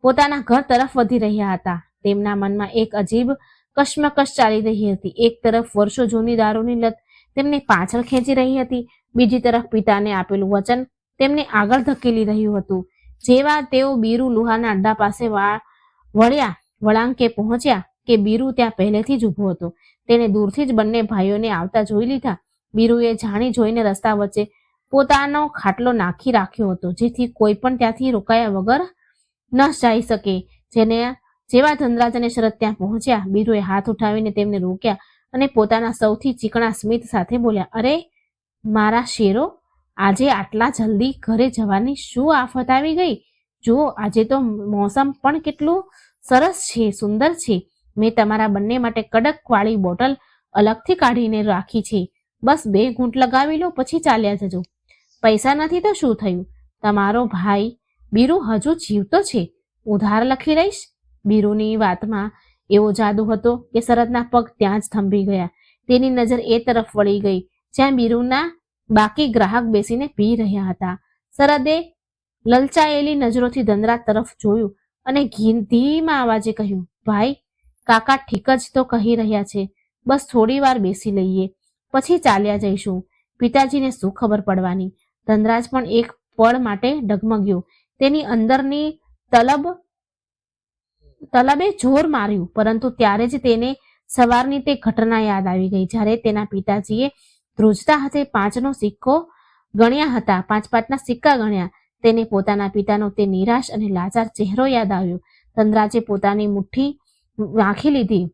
પોતાના ઘર તરફ વધી રહ્યા હતા. તેમના મનમાં એક અજીબ કશ્મકશ ચાલી રહી હતી. એક તરફ વર્ષો જૂની દારૂની લત તેમને પાછળ ખેંચી રહી હતી, બીજી તરફ પિતાને આપેલું વચન તેમને આગળ ધકેલી રહ્યું હતું. જેવા તેઓ બીરુ લુહારના અડ્ડા પાસે વળાંકે પહોંચ્યા કે બીરુ ત્યાં પહેલેથી જ ઊભો હતો. તેને દૂરથી જ બંને ભાઈઓને આવતા જોઈ લીધા. બીરુએ જાણી જોઈને રસ્તા વચ્ચે પોતાનો ખાટલો નાખી રાખ્યો હતો, જેથી કોઈ પણ ત્યાંથી રોકાયા વગર ન જઈ શકે. જેવા ધનરાજ અને શરદ ત્યાં પહોંચ્યા, બીરુએ હાથ ઉઠાવીને તેમને રોક્યા અને પોતાના સૌથી ચીકણા સ્મિત સાથે બોલ્યા, અરે, મારા શેરો, આજે આટલા જલ્દી ઘરે જવાની શું આફત આવી ગઈ? જો આજે તો મોસમ પણ કેટલું સરસ છે, સુંદર છે. મેં તમારા બંને માટે કડક વાળી બોટલ અલગથી કાઢીને રાખી છે. બસ 2 ઘૂંટ લગાવી લો, પછી ચાલ્યા જજો. પૈસા નથી તો શું થયું? તમારો ભાઈ બીરુ હજુ જીવતો છે, ઉધાર લખી લઈશ. બીરુની વાતમાં એવો જાદુ હતો કે શરદના પગ ત્યાં જ થંભી ગયા. તેની નજર એ તરફ વળી ગઈ જ્યાં બીરુના બાકી ગ્રાહક બેસીને પી રહ્યા હતા. શરદે લલચાયેલી નજરોથી ધનરાજ તરફ જોયું અને ધીમા અવાજે કહ્યું, ભાઈ, કાકા ઠીક જ તો કહી રહ્યા છે. બસ થોડી વાર બેસી લઈએ, પછી ચાલ્યા જઈશું. પિતાજીને શું ખબર પડવાની? ધનરાજ પણ એક પળ માટે ડગમગ્યો. તેની અંદરની તલબે જોર માર્યું, પરંતુ ત્યારે જ તેને સવારની તે ઘટના યાદ આવી ગઈ જ્યારે તેના પિતાજીએ ધ્રુજતા હાથે 5નો સિક્કો ગણ્યા હતા. 5 સિક્કા ગણ્યા. તેને પોતાના પિતાનો તે નિરાશ અને લાચાર ચહેરો યાદ આવ્યો. ધનરાજે પોતાની મુઠ્ઠી વાંખી લીધી.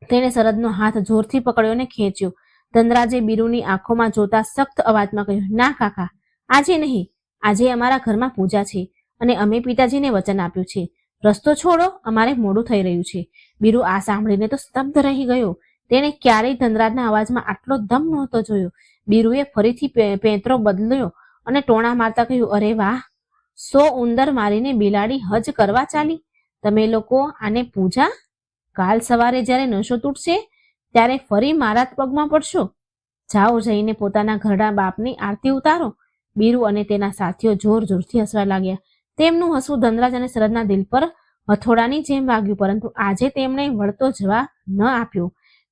તેણે શરદનો હાથ જોરથી પકડ્યો અને ખેંચ્યો. ધનરાજે બીરુની આંખોમાં જોતા સખ્ત અવાજમાં કહ્યું, ના કાકા, આજે નહીં. આજે અમારા ઘરમાં પૂજા છે અને અમે પિતાજીને વચન આપ્યું છે. રસ્તો છોડો, અમારે મોડું થઈ રહ્યું છે. બીરુ આ સાંભળીને તો સ્તબ્ધ રહી ગયો. તેણે ક્યારેય ધનરાજના અવાજમાં આટલો દમ નહોતો જોયો. બીરુએ ફરીથી પેંતરો બદલ્યો અને ટોણા મારતા કહ્યું, અરે વાહ, 100 ઉંદર મારીને બિલાડી હજ કરવા ચાલી. તમે લોકો આને પૂજા? કાલ સવારે જ્યારે નશો તૂટશે ત્યારે ફરી મારા જ પગમાં પડશો. જાઓ, જઈને પોતાના ઘરડા બાપની આરતી ઉતારો. બીરુ અને તેના સાથીઓ જોર જોરથી હસવા લાગ્યા. તેમનું હસવું ધનરાજ અને શરદના દિલ પર હથોડાની જેમ વાગ્યું, પરંતુ આજે તેમણે વળતો જવાબ ન આપ્યો.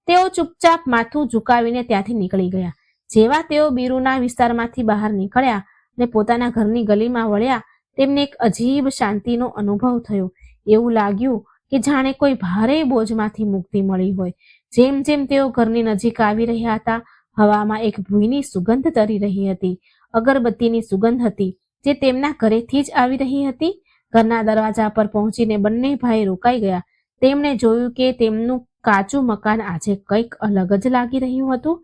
તેઓ ચૂપચાપ માથું ઝુકાવીને ત્યાંથી નીકળી ગયા. જેવા તેઓ બીરુના વિસ્તારમાંથી બહાર નીકળ્યા અને પોતાના ઘરની ગલીમાં વળ્યા, તેમને એક અજીબ શાંતિનો અનુભવ થયો. એવું લાગ્યું કે જાણે કોઈ ભારે બોજમાંથી મુક્તિ મળી હોય. જેમ જેમ તેઓ ઘરની નજીક આવી રહ્યા હતા, હવામાં એક ભૂઈની સુગંધ તરી રહી હતી. અગરબત્તીની સુગંધ હતી જે તેમના ઘરેથી જ આવી રહી હતી. ઘરના દરવાજા પર પહોંચીને બંને ભાઈ રોકાઈ ગયા. તેમણે જોયું કે તેમનું કાચું મકાન આજે કંઈક અલગ જ લાગી રહ્યું હતું.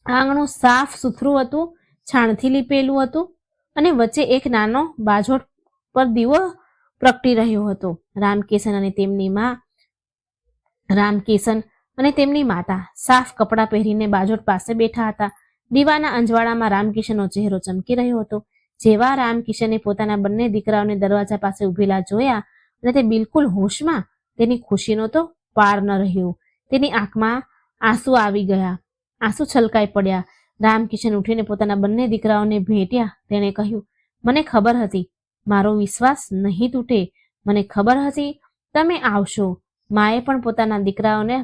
આંગણું સાફ સુથરું હતું, છાણથી લીપેલું હતું અને વચ્ચે એક નાનો બાજોટ પર દીવો પ્રગટી રહ્યો હતો. રામકિશન અને તેમની માતા સાફ કપડાં પહેરીને બાજોટ પાસે બેઠા હતા. દીવાના અંજવાળામાં રામકિશનનો ચહેરો ચમકી રહ્યો હતો. જેવા રામકિશને પોતાના બંને દીકરાઓને દરવાજા પાસે ઉભેલા જોયા અને તે બિલકુલ હોશમાં, તેની ખુશીનો તો પાર ન રહ્યો. તેની આંખમાં આંસુ આવી ગયા, આંસુ છલકાઈ પડ્યા. રામકિશન ઉઠીને પોતાના બંને દીકરાઓને ભેટ્યા. તેણે કહ્યું, મને ખબર હતી મારો વિશ્વાસ નહીં તૂટે. મને ખબર હતી તમે આવશો. માએ પણ પોતાના દીકરાઓના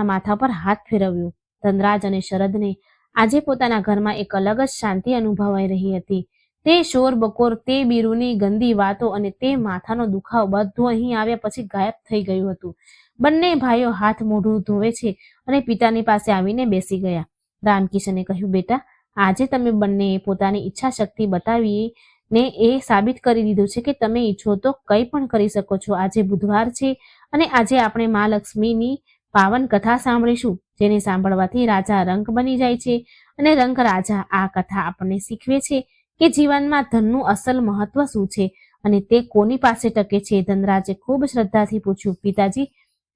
માથા પર હાથ ફેરવ્યો. ધનરાજ અને શરદને આજે પોતાના ઘરમાં એક અલગ જ શાંતિ અનુભવાઈ રહી હતી. તે શોર બકોર, તે બીરુની ગંદી વાતો અને તે માથાનો દુખાવો બધું અહીં આવ્યા પછી ગાયબ થઈ ગયું હતું. બંને ભાઈઓ હાથ મોઢું ધોવે છે અને પિતાની પાસે આવીને બેસી ગયા. રામકિશને કહ્યું, બેટા, આજે તમે બંનેએ પોતાની ઈચ્છા શક્તિ બતાવીને એ સાબિત કરી દીધું છે કે તમે ઈચ્છો તો કંઈ પણ કરી શકો છો. આજે બુધવાર છે અને આજે આપણે મા લક્ષ્મીની પાવન કથા સાંભળીશું, જેને સાંભળવાથી રાજા રંક બની જાય છે અને રંક રાજા. આ કથા આપણને શીખવે છે કે જીવનમાં ધનનું અસલ મહત્વ શું છે અને તે કોની પાસે ટકે છે. ધનરાજે ખૂબ શ્રદ્ધાથી પૂછ્યું, પિતાજી,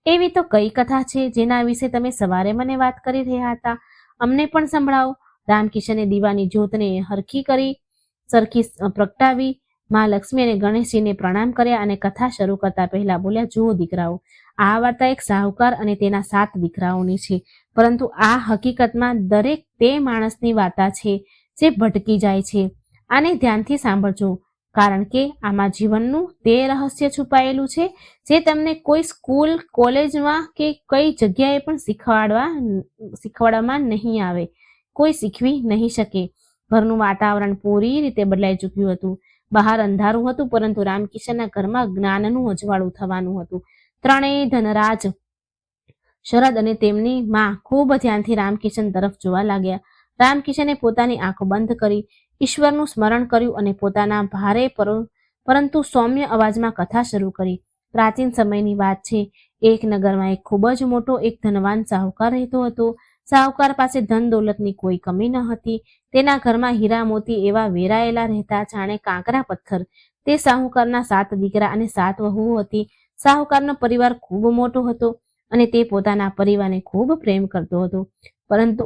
એવી તો કઈ કથા છે જેના વિશે તમે સવારે મને વાત કરી રહ્યા હતા? અમને પણ સંભળાવો. રામકિશને દીવાની જ્યોતને સરખી પ્રગટાવી. મા લક્ષ્મી અને ગણેશજીને પ્રણામ કર્યા અને કથા શરૂ કરતા પહેલા બોલ્યા, જુઓ દીકરાઓ, આ વાર્તા એક સાહુકાર અને તેના 7 દીકરાઓની છે, પરંતુ આ હકીકતમાં દરેક તે માણસની વાર્તા છે જે ભટકી જાય છે. આને ધ્યાનથી સાંભળજો, કારણ કે આમાં જીવનનું તે રહસ્ય છુપાયેલું છે જે તમને કોઈ સ્કૂલ, કોલેજમાં કે કઈ જગ્યાએ પણ શીખવાડવામાં નહીં આવે. કોઈ શીખવી નહીં શકે. ઘરનું વાતાવરણ પૂરી રીતે બદલાઈ ચૂક્યું હતું. બહાર અંધારું હતું, પરંતુ રામકિશનના ઘરમાં જ્ઞાનનું અજવાળું થવાનું હતું. ત્રણેય ધનરાજ, શરદ અને તેમની માં ખૂબ ધ્યાનથી રામકિશન તરફ જોવા લાગ્યા. રામકિશને પોતાની આંખો બંધ કરી ઈશ્વરનું સ્મરણ કર્યું અને પોતાના ભારે પરંતુ સૌમ્ય અવાજમાં કથા શરૂ કરી. પ્રાચીન સમયની વાત છે. એક નગરમાં એક ખૂબ જ મોટો એક ધનવાન સાહુકાર રહેતો હતો. સાહુકાર પાસે ધન દોલતની કોઈ કમી ન હતી. તેના ઘરમાં હીરા મોતી એવા વેરાયેલા રહેતા જાણે કાંકરા પથ્થર. તે સાહુકારના 7 દીકરા અને 7 વહુઓ હતી. સાહુકારનો પરિવાર ખૂબ મોટો હતો અને તે પોતાના પરિવારને ખૂબ પ્રેમ કરતો હતો. પરંતુ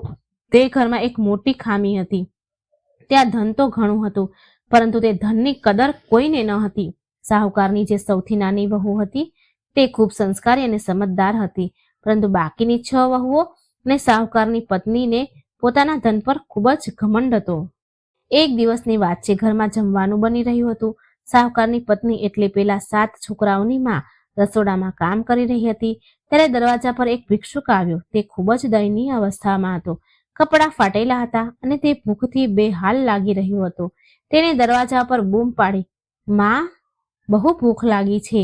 તે ઘરમાં એક મોટી ખામી હતી. ત્યાં ધન તો ઘણું હતું, પરંતુ તે ધનની કદર કોઈને ન હતી. સાહુકારની જે સૌથી નાની વહુ હતી તે ખૂબ સંસ્કારી અને સમજદાર હતી, પરંતુ બાકીની 6 વહુઓ અને સાહુકારની પત્નીને પોતાના ધન પર ખૂબ જ ઘમંડ હતો. એક દિવસની વાત છે. ઘરમાં જમવાનું બની રહ્યું હતું. સાહુકારની પત્ની એટલે પેલા 7 છોકરાઓની માં રસોડામાં કામ કરી રહી હતી. ત્યારે દરવાજા પર એક ભિક્ષુક આવ્યો. તે ખૂબ જ દયનીય અવસ્થામાં હતો. કપડાં ફાટેલા હતા અને તે ભૂખથી બેહાલ લાગી રહ્યો હતો. તેણે દરવાજા પર બૂમ પાડી, માં, બહુ ભૂખ લાગી છે,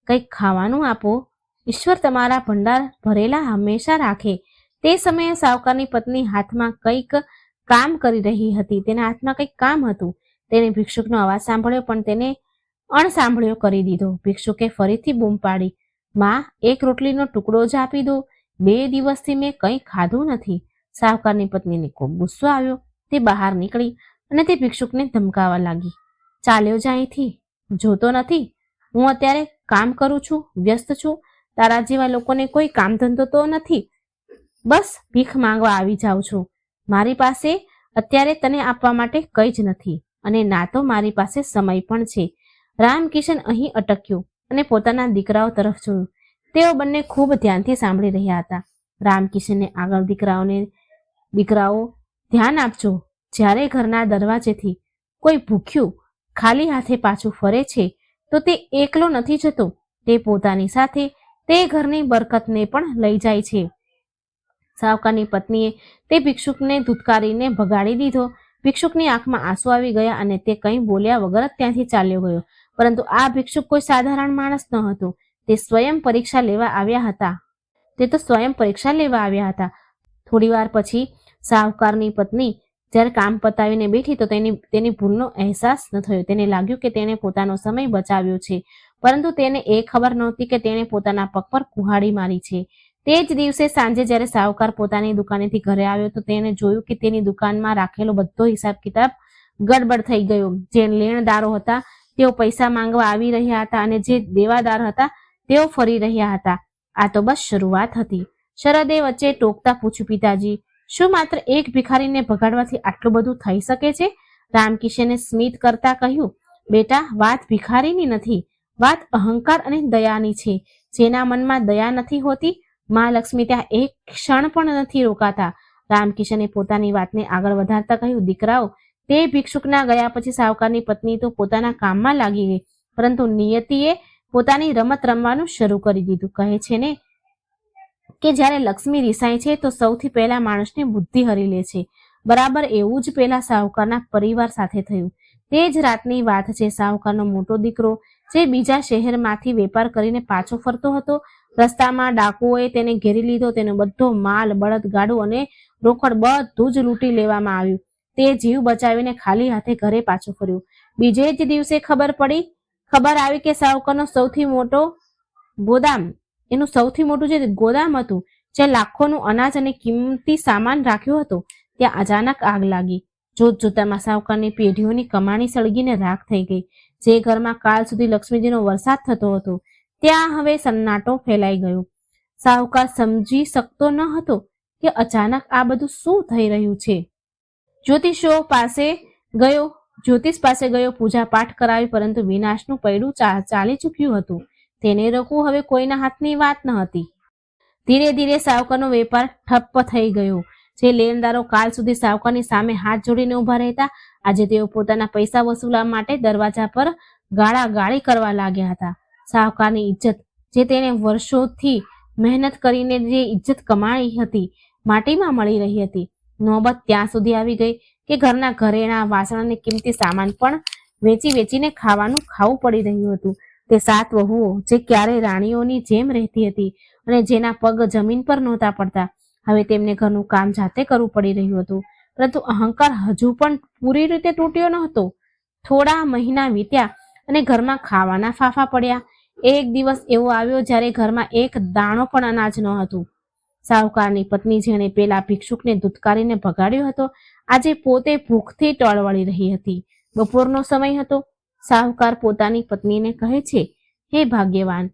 કંઈક ખાવાનું આપો. ઈશ્વર તમારા ભંડાર ભરેલા હંમેશા રાખે. તે સમયે સાહુકારની પત્ની હાથમાં કંઈક કામ કરી રહી હતી. તેના હાથમાં કંઈક કામ હતું. તેણે ભિક્ષુકનો અવાજ સાંભળ્યો, પણ તેને અણસાંભળ્યો કરી દીધો. ભિક્ષુકે ફરીથી બૂમ પાડી, માં, એક રોટલીનો ટુકડો જ આપી દો. 2 દિવસથી મેં કંઈ ખાધું નથી. સાહુકારની પત્નીને ખૂબ ગુસ્સો આવ્યો. તે બહાર નીકળી અને તે ભિક્ષુકને ધમકાવવા લાગી, ચાલ્યો જા અહીંથી, જોતો નથી હું અત્યારે કામ કરું છું, વ્યસ્ત છું. તારા જેવા લોકોને કોઈ કામ ધંધો તો નથી, બસ ભીખ માંગવા આવી જાઉં છું. મારી પાસે અત્યારે તને આપવા માટે કંઈ જ નથી અને ના તો મારી પાસે સમય પણ છે. રામકિશન અહીં અટક્યો અને પોતાના દીકરાઓ તરફ જોયું. તેઓ બંને ખૂબ ધ્યાનથી સાંભળી રહ્યા હતા. રામકિશનને આગળ દીકરાઓ, ધ્યાન આપજો. જ્યારે ઘરના દરવાજેથી કોઈ ભૂખ્યું ખાલી હાથે પાછું ફરે છે તો તે એકલો નથી જતો, તે પોતાની સાથે તે ઘરની બરકતને પણ લઈ જાય છે. સાહુકારની પત્નીએ તે ભિક્ષુકને ધુતકારીને ભગાડી દીધો. ભિક્ષુકની આંખમાં આંસુ આવી ગયા અને તે કંઈ બોલ્યા વગર જ ત્યાંથી ચાલ્યો ગયો. પરંતુ આ ભિક્ષુક કોઈ સાધારણ માણસ ન હતો. તે સ્વયં પરીક્ષા લેવા આવ્યા હતા. થોડી વાર પછી સાહુકારની પત્ની જ્યારે કામ પતાવીને બેઠી તો તેની ભૂલનો અહેસાસ ન થયો. તેને લાગ્યું કે તેણે પોતાનો સમય બચાવ્યો છે, પરંતુ તેને એ ખબર નહોતી કે તેણે પોતાના પગ પર કુહાડી મારી છે. તે જ દિવસે સાંજે જ્યારે સાહુકાર પોતાની દુકાનેથી ઘરે આવ્યો તો તેણે જોયું કે તેની દુકાનમાં રાખેલો બધો હિસાબ કિતાબ ગડબડ થઈ ગયો. જે લેણદારો હતા તેઓ પૈસા માંગવા આવી રહ્યા હતા અને જે દેવાદાર હતા તેઓ ફરી રહ્યા હતા. આ તો બસ શરૂઆત હતી. શરદે વચ્ચે ટોકતા પૂછ્યું, પિતાજી, શું માત્ર એક ભિખારીને ભગાડવાથી આટલું બધું થઈ શકે છે? રામકિશને સ્મિત કરતા કહ્યું, બેટા, વાત ભિખારીની નથી, વાત અહંકાર અને દયાની છે. જેના મનમાં દયા નથી હોતી, માં લક્ષ્મી ત્યાં એક ક્ષણ પણ નથી રોકાતા. રામકિશને પોતાની વાતને આગળ વધારતા કહ્યું, દીકરાઓ, તે ભિક્ષુકના ગયા પછી સાહુકારની પત્ની તો પોતાના કામમાં લાગી ગઈ, પરંતુ નિયતિએ પોતાની રમત રમવાનું શરૂ કરી દીધું. કહે છે ને કે જ્યારે લક્ષ્મી રિસાય છે તો સૌથી પહેલા માણસની બુદ્ધિ હરી લે છે. બરાબર એવું જ પેલા સાહુકારના પરિવાર સાથે થયું. તે જ રાતની વાત છે. સાહુકારનો મોટો દીકરો જે બીજા શહેરમાંથી વેપાર કરીને પાછો ફરતો હતો, રસ્તામાં ડાકુઓએ તેને ઘેરી લીધો. તેનો બધો માલ, બળદગાડું અને રોકડ બધું જ લૂંટી લેવામાં આવ્યું. તે જીવ બચાવીને ખાલી હાથે ઘરે પાછો ફર્યો. બીજે જ દિવસે ખબર આવી કે સાહુકારનો સૌથી મોટું જે ગોદામ હતું, જ્યાં લાખોનું અનાજ અને કિંમતી સામાન રાખ્યો હતો, ત્યાં અચાનક આગ લાગી. જોતજોતામાં સાહુકારની પેઢીઓની કમાણી સળગીને રાખ થઈ ગઈ. જે ઘરમાં કાલ સુધી લક્ષ્મીજીનો વરસાદ થતો હતો ત્યાં હવે સન્નાટો ફેલાઈ ગયો. સાહુકાર સમજી શકતો ન હતો કે અચાનક આ બધું શું થઈ રહ્યું છે. જ્યોતિષ પાસે ગયો, પૂજા પાઠ કરાવી, પરંતુ વિનાશનું પૈડું ચાલી ચૂક્યું હતું. તેને રોકવું હવે કોઈના હાથની વાત ન હતી. ધીરે ધીરે સાહુકારનો વેપાર ઠપ્પ થઈ ગયો. જે લેણદારો કાલ સુધી સાહુકારની સામે હાથ જોડીને ઉભા રહેતા, આજે તેઓ પોતાના પૈસા વસૂલવા માટે દરવાજા પર ગાળાગાળી કરવા લાગ્યા હતા. સાહુકારની ઇજ્જત, જે તેને વર્ષોથી મહેનત કરીને જે ઇજ્જત કમાઈ હતી, માટીમાં મળી રહી હતી. નોબત ત્યાં સુધી આવી ગઈ કે ઘરના ઘરેણાં, વાસણ અને કિંમતી સામાન પણ વેચીને ખાવું પડી રહ્યું હતું. તે 7 વહુઓ જે ક્યારેય રાણીઓની જેમ રહેતી હતી અને જેના પગ જમીન પર નહોતા પડતા, હવે તેમને ઘરનું કામ જાતે કરવું પડી રહ્યું હતું. પરંતુ અહંકાર હજુ પણ પૂરી રીતે તૂટ્યો ન હતો. થોડા મહિના વીત્યા અને ઘરમાં ખાવાના ફાફા પડ્યા. એક દિવસ એવો આવ્યો જ્યારે ઘરમાં એક દાણો પણ અનાજ ન હતું. સાહુકારની પત્ની જેણે પેલા ભિક્ષુકને ધુતકારીને ભગાડ્યો હતો, આજે પોતે ભૂખથી ટળવળી રહી હતી. બપોરનો સમય હતો. સાહુકાર પોતાની પત્નીને કહે છે, હે ભાગ્યવાન,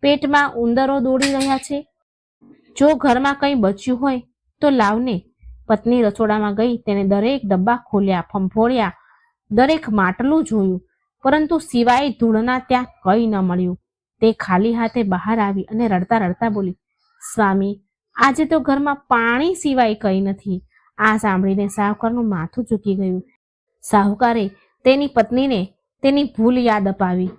પેટમાં ઉંદરો દોડી રહ્યા છે. જો ઘરમાં કંઈ બચ્યું હોય તો લાવને. પત્ની રસોડામાં ગઈ. તેને દરેક ડબ્બા ખોલ્યા, ફંફોળ્યા, દરેક માટલું જોયું, પરંતુ સિવાય ધૂળના ત્યાં કંઈ ન મળ્યું. તે ખાલી હાથે બહાર આવી અને રડતા રડતા બોલી, સ્વામી, આજે તો ઘરમાં પાણી સિવાય કંઈ નથી. આ સાંભળીને સાહુકારનું માથું ઝૂકી ગયું. સાહુકારે તેની પત્નીને તેની ભૂલ યાદ અપાવી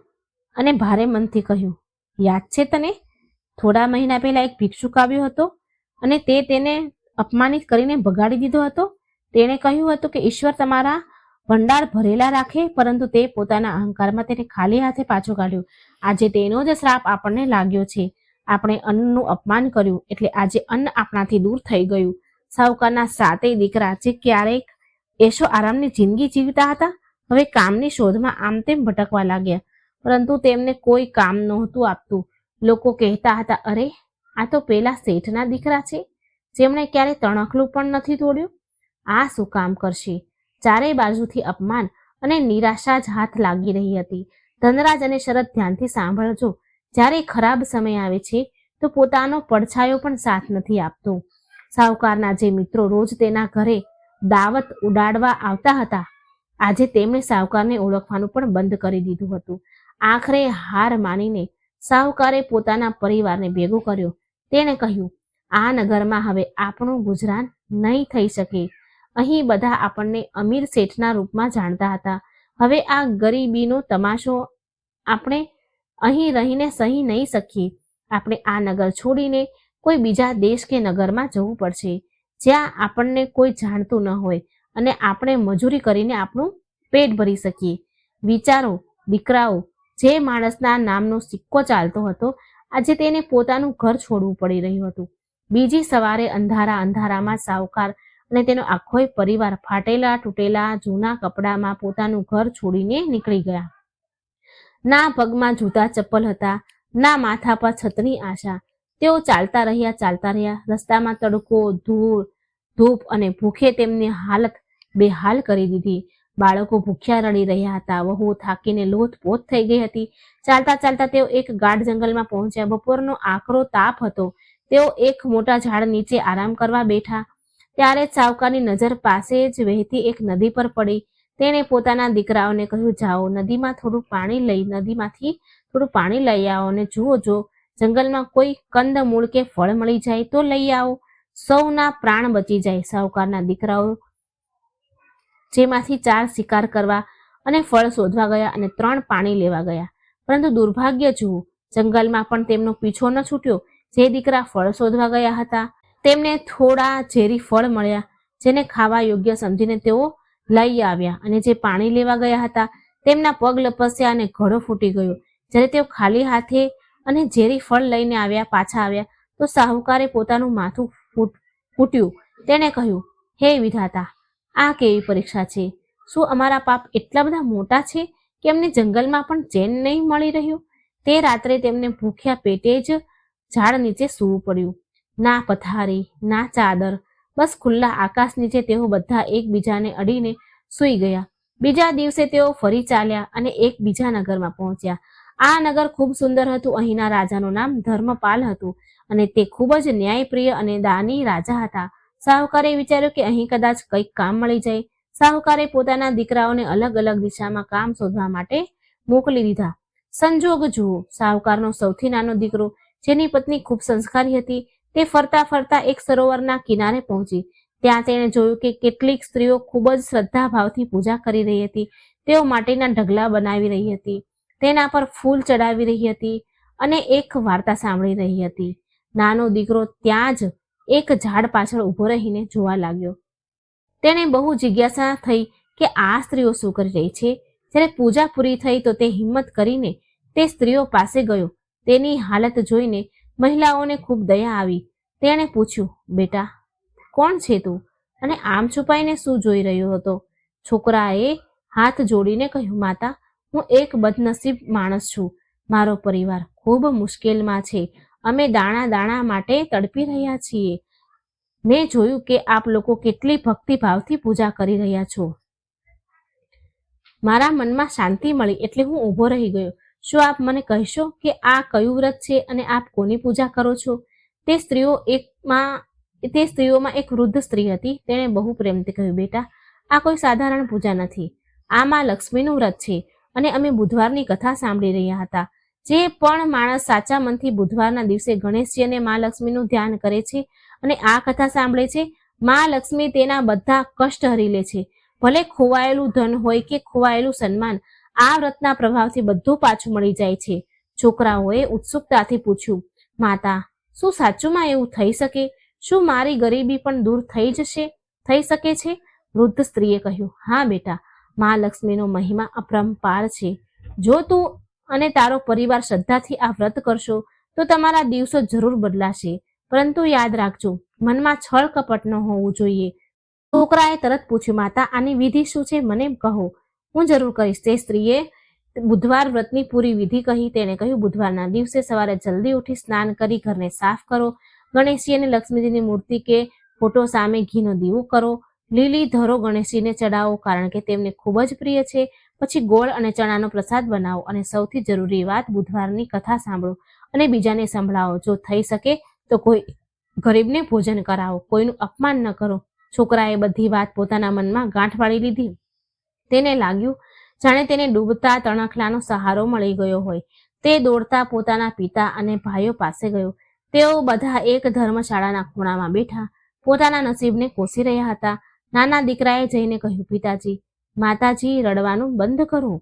અને ભારે મનથી કહ્યું, યાદ છે તને? થોડા મહિના પહેલા એક ભિક્ષુક આવ્યો હતો અને તે તેને અપમાનિત કરીને ભગાડી દીધો હતો. તેણે કહ્યું હતું કે ઈશ્વર તમારા ભંડાર ભરેલા રાખે, પરંતુ તે પોતાના અહંકારમાં તેને ખાલી હાથે પાછો કાઢ્યો. આજે તેનો જ શ્રાપ આપણને લાગ્યો છે. આપણે અન્નનું અપમાન કર્યું એટલે આજે અન્ન આપણાથી દૂર થઈ ગયું. સાહુકારના 7 દીકરા જે ક્યારેક એશો આરામની જિંદગી જીવતા હતા, હવે કામની શોધમાં આમ તેમ ભટકવા લાગ્યા, પરંતુ તેમને કોઈ કામ નહોતું આપતું. લોકો કહેતા હતા, અરે આ તો પેલા શેઠના દીકરા છે, જેમણે ક્યારે તણખલું પણ નથી તોડ્યું. આ શું કામ કરશે? ચારે બાજુથી અપમાન અને નિરાશા જ હાથ લાગી રહી હતી. ધનરાજ અને શરદ ધ્યાનથી સાંભળજો. જ્યારે ખરાબ સમય આવે છે તો પોતાનો પડછાયો પણ સાથ નથી આપતો. સાહુકારના જે મિત્રો રોજ તેના ઘરે દાવત ઉડાડવા આવતા હતા, આજે તેમણે સાહુકારને ઓળખવાનું પણ બંધ કરી દીધું હતું. આખરે હાર માનીને સાહુકારે પોતાના પરિવારને ભેગો કર્યો. તેણે કહ્યું, આ નગરમાં હવે આપણું ગુજરાન નહીં થઈ શકે. અહીં બધા આપણને અમીર શેઠના રૂપમાં જાણતા હતા. હવે આ ગરીબીનો તમાશો આપણે અહીં રહીને સહી નહીં શકીએ. આપણે આ નગર છોડીને કોઈ બીજા દેશ કે નગરમાં જવું પડશે, જ્યાં આપણને કોઈ જાણતું ન હોય અને આપણે મજૂરી કરીને આપણું પેટ ભરી શકીએ. વિચારો દીકરાઓ, જે માણસના નામનો સિક્કો ચાલતો હતો, આજે તેને પોતાનું ઘર છોડવું પડી રહ્યું હતું. બીજી સવારે અંધારામાં સાહુકાર અને તેનો આખો પરિવાર ફાટેલા તૂટેલા જૂના કપડામાં પોતાનું ઘર છોડીને નીકળી ગયા. ના પગમાં જૂતા ચપ્પલ હતા, ના માથા પર છત્રની આશા. તેઓ ચાલતા રહ્યા. રસ્તામાં તડકો, ધૂળ, ધૂપ અને ભૂખે તેમની હાલત બેહાલ કરી દીધી. બાળકો ભૂખ્યા રડી રહ્યા હતા. વહુ થાકીને લોથપોથ થઈ ગઈ હતી. ચાલતા તેઓ એક ગાઢ જંગલમાં પહોંચ્યા. બપોરનો આકરો તાપ હતો. તેઓ એક મોટા ઝાડ નીચે આરામ કરવા બેઠા. ત્યારે જ સાહુકારની નજર પાસે જ વહેતી એક નદી પર પડી. તેણે પોતાના દીકરાઓને કહ્યું, જાઓ નદીમાંથી થોડું પાણી લઈ આવો અને જુઓ, જો જંગલમાં કોઈ કંદ મૂળ કે ફળ મળી જાય તો લઈ આવો. સૌના પ્રાણ બચી જાય. સાહુકારના દીકરાઓ જેમાંથી 4 શિકાર કરવા અને ફળ શોધવા ગયા અને 3 પાણી લેવા ગયા. પરંતુ દુર્ભાગ્ય જુઓ, જંગલમાં પણ તેમનો પીછો ન છૂટ્યો. જે દીકરા ફળ શોધવા ગયા હતા તેમને થોડા ઝેરી ફળ મળ્યા, જેને ખાવા યોગ્ય સમજીને તેઓ લઈ આવ્યા, અને જે પાણી લેવા ગયા હતા તેમના પગ લપસ્યા અને ઘડો ફૂટી ગયો. જ્યારે તેઓ ખાલી હાથે અને ઝેરી ફળ લઈને પાછા આવ્યા તો સાહુકારે પોતાનું માથું ફૂટ્યું. તેણે કહ્યું, હે વિધાતા, આ કેવી પરીક્ષા છે? શું અમારા પાપ એટલા બધા મોટા છે કે એમને જંગલમાં પણ ચેન નહીં મળી રહ્યું? તે રાત્રે તેમને ભૂખ્યા પેટે જ ઝાડ નીચે સૂવું પડ્યું. ના પથારી, ના ચાદર, બસ ખુલ્લા આકાશ નીચે તેઓ બધા એકબીજાને અડીને સૂઈ ગયા. બીજા દિવસે તેઓ ફરી ચાલ્યા અને એક બીજા નગરમાં પહોંચ્યા. આ નગર ખૂબ સુંદર હતું. અહીંના રાજાનું નામ ધર્મપાલ હતું અને તે ખૂબ જ ન્યાયપ્રિય અને દાની રાજા હતા. સાહુકારે વિચાર્યું કે અહીં કદાચ કંઈક કામ મળી જાય. સાહુકારે પોતાના દીકરાઓને અલગ અલગ દિશામાં કામ શોધવા માટે મોકલી દીધા. સંજોગ જુઓ, સાહુકારનો સૌથી નાનો દીકરો, જેની પત્ની ખૂબ સંસ્કારી હતી, તે ફરતા એક સરોવરના કિનારે પહોંચી. ત્યાં તેણે જોયું કે કેટલીક સ્ત્રીઓ ખૂબ જ શ્રદ્ધા ભાવથી પૂજા કરી રહી હતી. તેઓ માટીના ઢગલા બનાવી રહી હતી, તેના પર ફૂલ ચડાવી રહી હતી અને એક વાર્તા સાંભળી રહી હતી. નાનો દીકરો ત્યાં જ એક ઝાડ પાછળ ઊભો રહીને જોવા લાગ્યો. તેને બહુ જિજ્ઞાસા થઈ કે આ સ્ત્રીઓ શું કરી રહી છે. જ્યારે પૂજા પૂરી થઈ તો તે હિંમત કરીને તે સ્ત્રીઓ પાસે ગયો. તેની હાલત જોઈને મહિલાઓને ખૂબ દયા આવી. તેણે પૂછ્યું, બેટા, કોણ છે તું અને આમ છુપાઈને શું જોઈ રહ્યો હતો? છોકરાએ હાથ જોડીને કહ્યું, માતા, હું એક બદનસીબ માણસ છું. મારો પરિવાર ખૂબ મુશ્કેલમાં છે અમે દાણા દાણા માટે તડપી રહ્યા છીએ. મેં જોયું કે આપ લોકો કેટલી ભક્તિભાવથી પૂજા કરી રહ્યા છો. મારા મનમાં શાંતિ મળી એટલે હું ઊભો રહી ગયો. શું આપ મને કહેશો કે આ કયું વ્રત છે અને આપ કોની પૂજા કરો છો? તે સ્ત્રીઓમાં એક વૃદ્ધ સ્ત્રી હતી. તેણે બહુ પ્રેમથી કહ્યું, બેટા, આ કોઈ સાધારણ પૂજા નથી. આ માં લક્ષ્મીનું વ્રત છે અને અમે બુધવારની કથા સાંભળી રહ્યા હતા. જે પણ માણસ સાચા મનથી બુધવારના દિવસે ગણેશજી અને માં લક્ષ્મીનું ધ્યાન કરે છે અને આ કથા સાંભળે છે, માં લક્ષ્મી તેના બધા કષ્ટ હરી લે છે. ભલે ખોવાયેલું ધન હોય કે ખોવાયેલું સન્માન, આ વ્રતના પ્રભાવથી બધું પાછું મળી જાય છે. છોકરાઓએ ઉત્સુકતાથી પૂછ્યું, માતા, શું સાચુંમાં એવું થઈ શકે? શું મારી ગરીબી પણ દૂર થઈ શકે છે? વૃદ્ધ સ્ત્રીએ કહ્યું, હા બેટા, માં લક્ષ્મીનો મહિમા અપરંપાર છે. જો તું અને તારો પરિવાર શ્રદ્ધાથી આ વ્રત કરશો તો તમારા દિવસો જરૂર બદલાશે. પરંતુ યાદ રાખજો, મનમાં છળ કપટ ન હોવું જોઈએ. છોકરાએ તરત પૂછ્યું, માતા, આની વિધિ શું છે? મને કહો, હું જરૂર કહીશ. તે સ્ત્રીએ બુધવાર વ્રતની પૂરી વિધિ કહી. તેણે કહ્યું, બુધવારના દિવસે સવારે જલ્દી ઉઠી સ્નાન કરી ઘરને સાફ કરો. ગણેશજી અને લક્ષ્મીજીની મૂર્તિ કે ફોટો સામે ઘીનો દીવો કરો. લીલી ધરો ગણેશજીને ચડાવો કારણ કે તેમને ખૂબ જ પ્રિય છે. પછી ગોળ અને ચણાનો પ્રસાદ બનાવો અને સૌથી જરૂરી વાત, બુધવારની કથા સાંભળો અને બીજાને સંભળાવો. જો થઈ શકે તો કોઈ ગરીબને ભોજન કરાવો. કોઈનું અપમાન ન કરો. છોકરાએ બધી વાત પોતાના મનમાં ગાંઠ વાળી લીધી. તેને લાગ્યું જાણે તેને ડૂબતા તણખલાનો સહારો મળી ગયો હોય. તે દોડતા પોતાના પિતા અને ભાઈઓ પાસે ગયો. તેઓ બધા એક ધર્મશાળાના ખૂણામાં બેઠા પોતાના નસીબને કોસી રહ્યા હતા. નાના દીકરાએ જઈને કહ્યું, પિતાજી, માતાજી, રડવાનું બંધ કરો.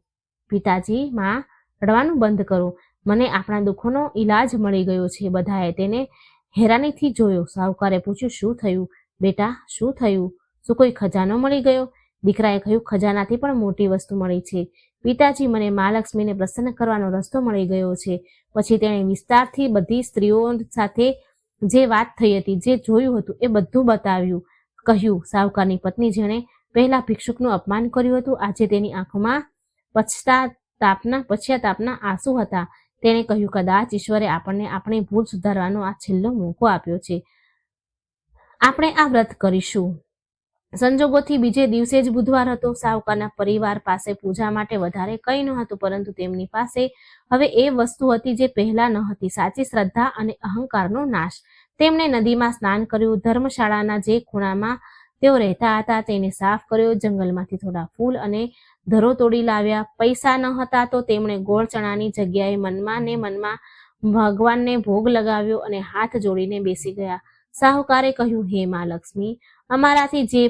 પિતાજી, માં, રડવાનું બંધ કરો. મને આપણા દુઃખોનો ઈલાજ મળી ગયો છે. બધાએ તેને હેરાનીથી જોયો. સાહુકારે પૂછ્યું, શું થયું બેટા, શું થયું? શું કોઈ ખજાનો મળી ગયો? દીકરાએ કહ્યું, ખજાનાથી પણ મોટી વસ્તુ મળી છે. પિતાજી, મને મા લક્ષ્મીને પ્રસન્ન કરવાનો રસ્તો મળી ગયો છે. પછી તેણે વિસ્તારથી બધી સ્ત્રીઓ સાથે જે વાત થઈ હતી, જે જોયું હતું, એ બધું બતાવ્યું. કહ્યું, સાહુકારની પત્ની, જેણે પહેલા ભિક્ષુકનું અપમાન કર્યું હતું, આજે તેની આંખોમાં પશ્ચાતાપના આંસુ હતા. તેણે કહ્યું, કદાચ ઈશ્વરે આપણને આપણી ભૂલ સુધારવાનો આ છેલ્લો મોકો આપ્યો છે. આપણે આ વ્રત કરીશું. સંજોગોથી બીજે દિવસે જ બુધવાર હતો. સાહુકારના પરિવાર પાસે પૂજા માટે વધારે કંઈ ન હતું, પરંતુ તેમની પાસે હવે એ વસ્તુ હતી જે પહેલા ન હતી, સાચી શ્રદ્ધા અને અહંકારનો નાશ. તેમણે નદીમાં સ્નાન કર્યું. ધર્મશાળાના જે ખૂણામાં તેઓ રહેતા હતા તેને સાફ કર્યો. જંગલમાંથી થોડા ફૂલ અને ધરો તોડી લાવ્યા. પૈસા ન હતા તો તેમણે ગોળ ચણાની જગ્યાએ મનમાં ભગવાનને ભોગ લગાવ્યો અને હાથ જોડીને બેસી ગયા. સાહુકારે કહ્યું, હે મા લક્ષ્મી, અમારાથી જે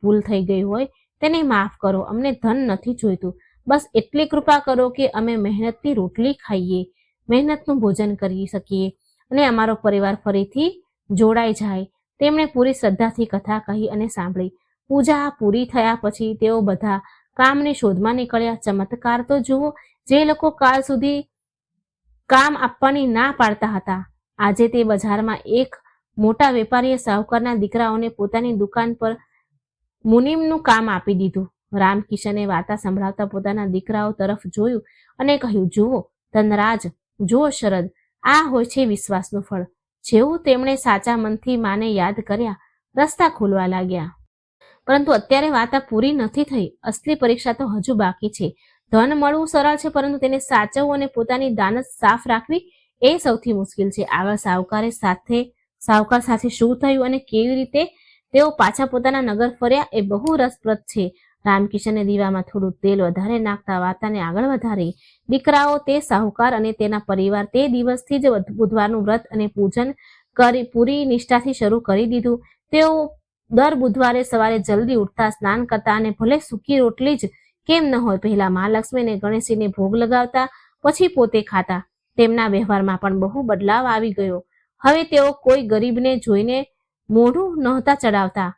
ભૂલ થઈ ગઈ હોય તેને માફ કરો. અમને ધન નથી જોઈતું, બસ એટલી કૃપા કરો કે અમે મહેનતની રોટલી ખાઈએ, મહેનતનું ભોજન કરી શકીએ અને અમારો પરિવાર ફરીથી જોડાઈ જાય. તેમણે પૂરી શ્રદ્ધાથી કથા કહી અને સાંભળી. પૂજા પૂરી થયા પછી તેઓ બધા કામની શોધમાં નીકળ્યા. ચમત્કાર તો જુઓ, જે લોકો કાલ સુધી કામ આપવાની ના પાડતા હતા, આજે તે બજારમાં એક મોટા વેપારીએ સાહુકારના દીકરાઓને પોતાની દુકાન પર મુનિમનું કામ આપી દીધું. રામકિશને વાર્તા સંભળાવતા પોતાના દીકરાઓ તરફ જોયું અને કહ્યું, જુઓ ધનરાજ, જુઓ શરદ, આ હોય છે વિશ્વાસનું ફળ. જેવું તેમણે સાચા મનથી માને યાદ કર્યા, રસ્તા ખોલવા લાગ્યા. પરંતુ અત્યારે વાર્તા પૂરી નથી થઈ. અસલી પરીક્ષા તો હજુ બાકી છે. ધન મળવું સરળ છે, પરંતુ તેને સાચવવું અને પોતાની દાનત સાફ રાખવી એ સૌથી મુશ્કેલ છે. આગળ સાહુકાર સાથે શું થયું અને કેવી રીતે તેઓ પાછા પોતાના નગર ફર્યા એ બહુ રસપ્રદ છે. રામકિશને દીવામાં થોડું તેલ વધારે નાખતા વાર્તાને આગળ વધારી. દીકરાઓ, તે સાહુકાર અને તેના પરિવાર તે દિવસથી જ બુધવારનું વ્રત અને પૂજન પૂરી નિષ્ઠાથી શરૂ કરી દીધું. તેઓ દર બુધવારે સવારે જલ્દી ઉઠતા, સ્નાન કરતા અને ભલે સૂકી રોટલી જ કેમ ન હોય, પહેલા મહાલક્ષ્મી અને ગણેશજીને ભોગ લગાવતા, પછી પોતે ખાતા. તેમના વ્યવહારમાં પણ બહુ બદલાવ આવી ગયો. હવે તેઓ કોઈ ગરીબને જોઈને મોઢું નહોતા ચડાવતા,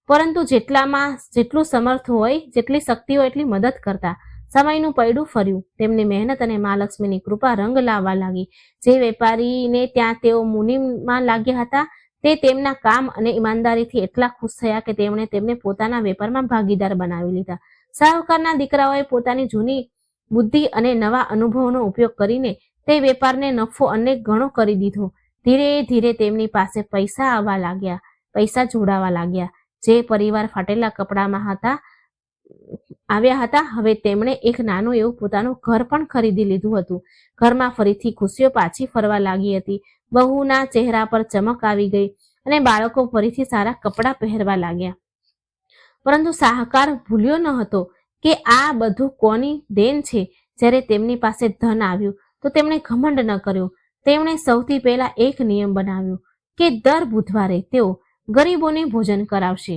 પરંતુ જેટલું સમર્થ હોય, જેટલી શક્તિ હોય એટલી મદદ કરતા. સમયનું પૈડું ફર્યું. તેમની મહેનત અને મહાલક્ષ્મીની કૃપા રંગ લાવવા લાગી. જે વેપારીને ત્યાં તેઓ મુનિમમાં લાગ્યા હતા, તે તેમના કામ અને ઈમાનદારીથી એટલા ખુશ થયા કે તેમણે તેમને પોતાના વેપારમાં ભાગીદાર બનાવી લીધા. સાહુકારના દીકરાઓએ પોતાની જૂની બુદ્ધિ અને નવા અનુભવનો ઉપયોગ કરીને તે વેપારને નફો અનેક ગણો કરી દીધો. ધીરે ધીરે તેમની પાસે પૈસા આવવા લાગ્યા, પૈસા જોડાવા લાગ્યા. જે પરિવાર ફાટેલા કપડામાં આવ્યા હતા, હવે તેમણે એક નાનું એવું પોતાનું ઘર પણ ખરીદી લીધું હતું. ઘરમાં ફરીથી ખુશીઓ પાછી ફરવા લાગી હતી. વહુના ચહેરા પર ચમક આવી ગઈ અને બાળકો ફરીથી સારા કપડાં પહેરવા લાગ્યા. પરંતુ શાહુકાર ભૂલ્યો ન હતો કે આ બધું કોની દેન છે. જ્યારે તેમની પાસે ધન આવ્યું તો તેમણે ઘમંડ ન કર્યો. તેમણે સૌથી પહેલા એક નિયમ બનાવ્યો કે દર બુધવારે તેઓ ગરીબોને ભોજન કરાવશે.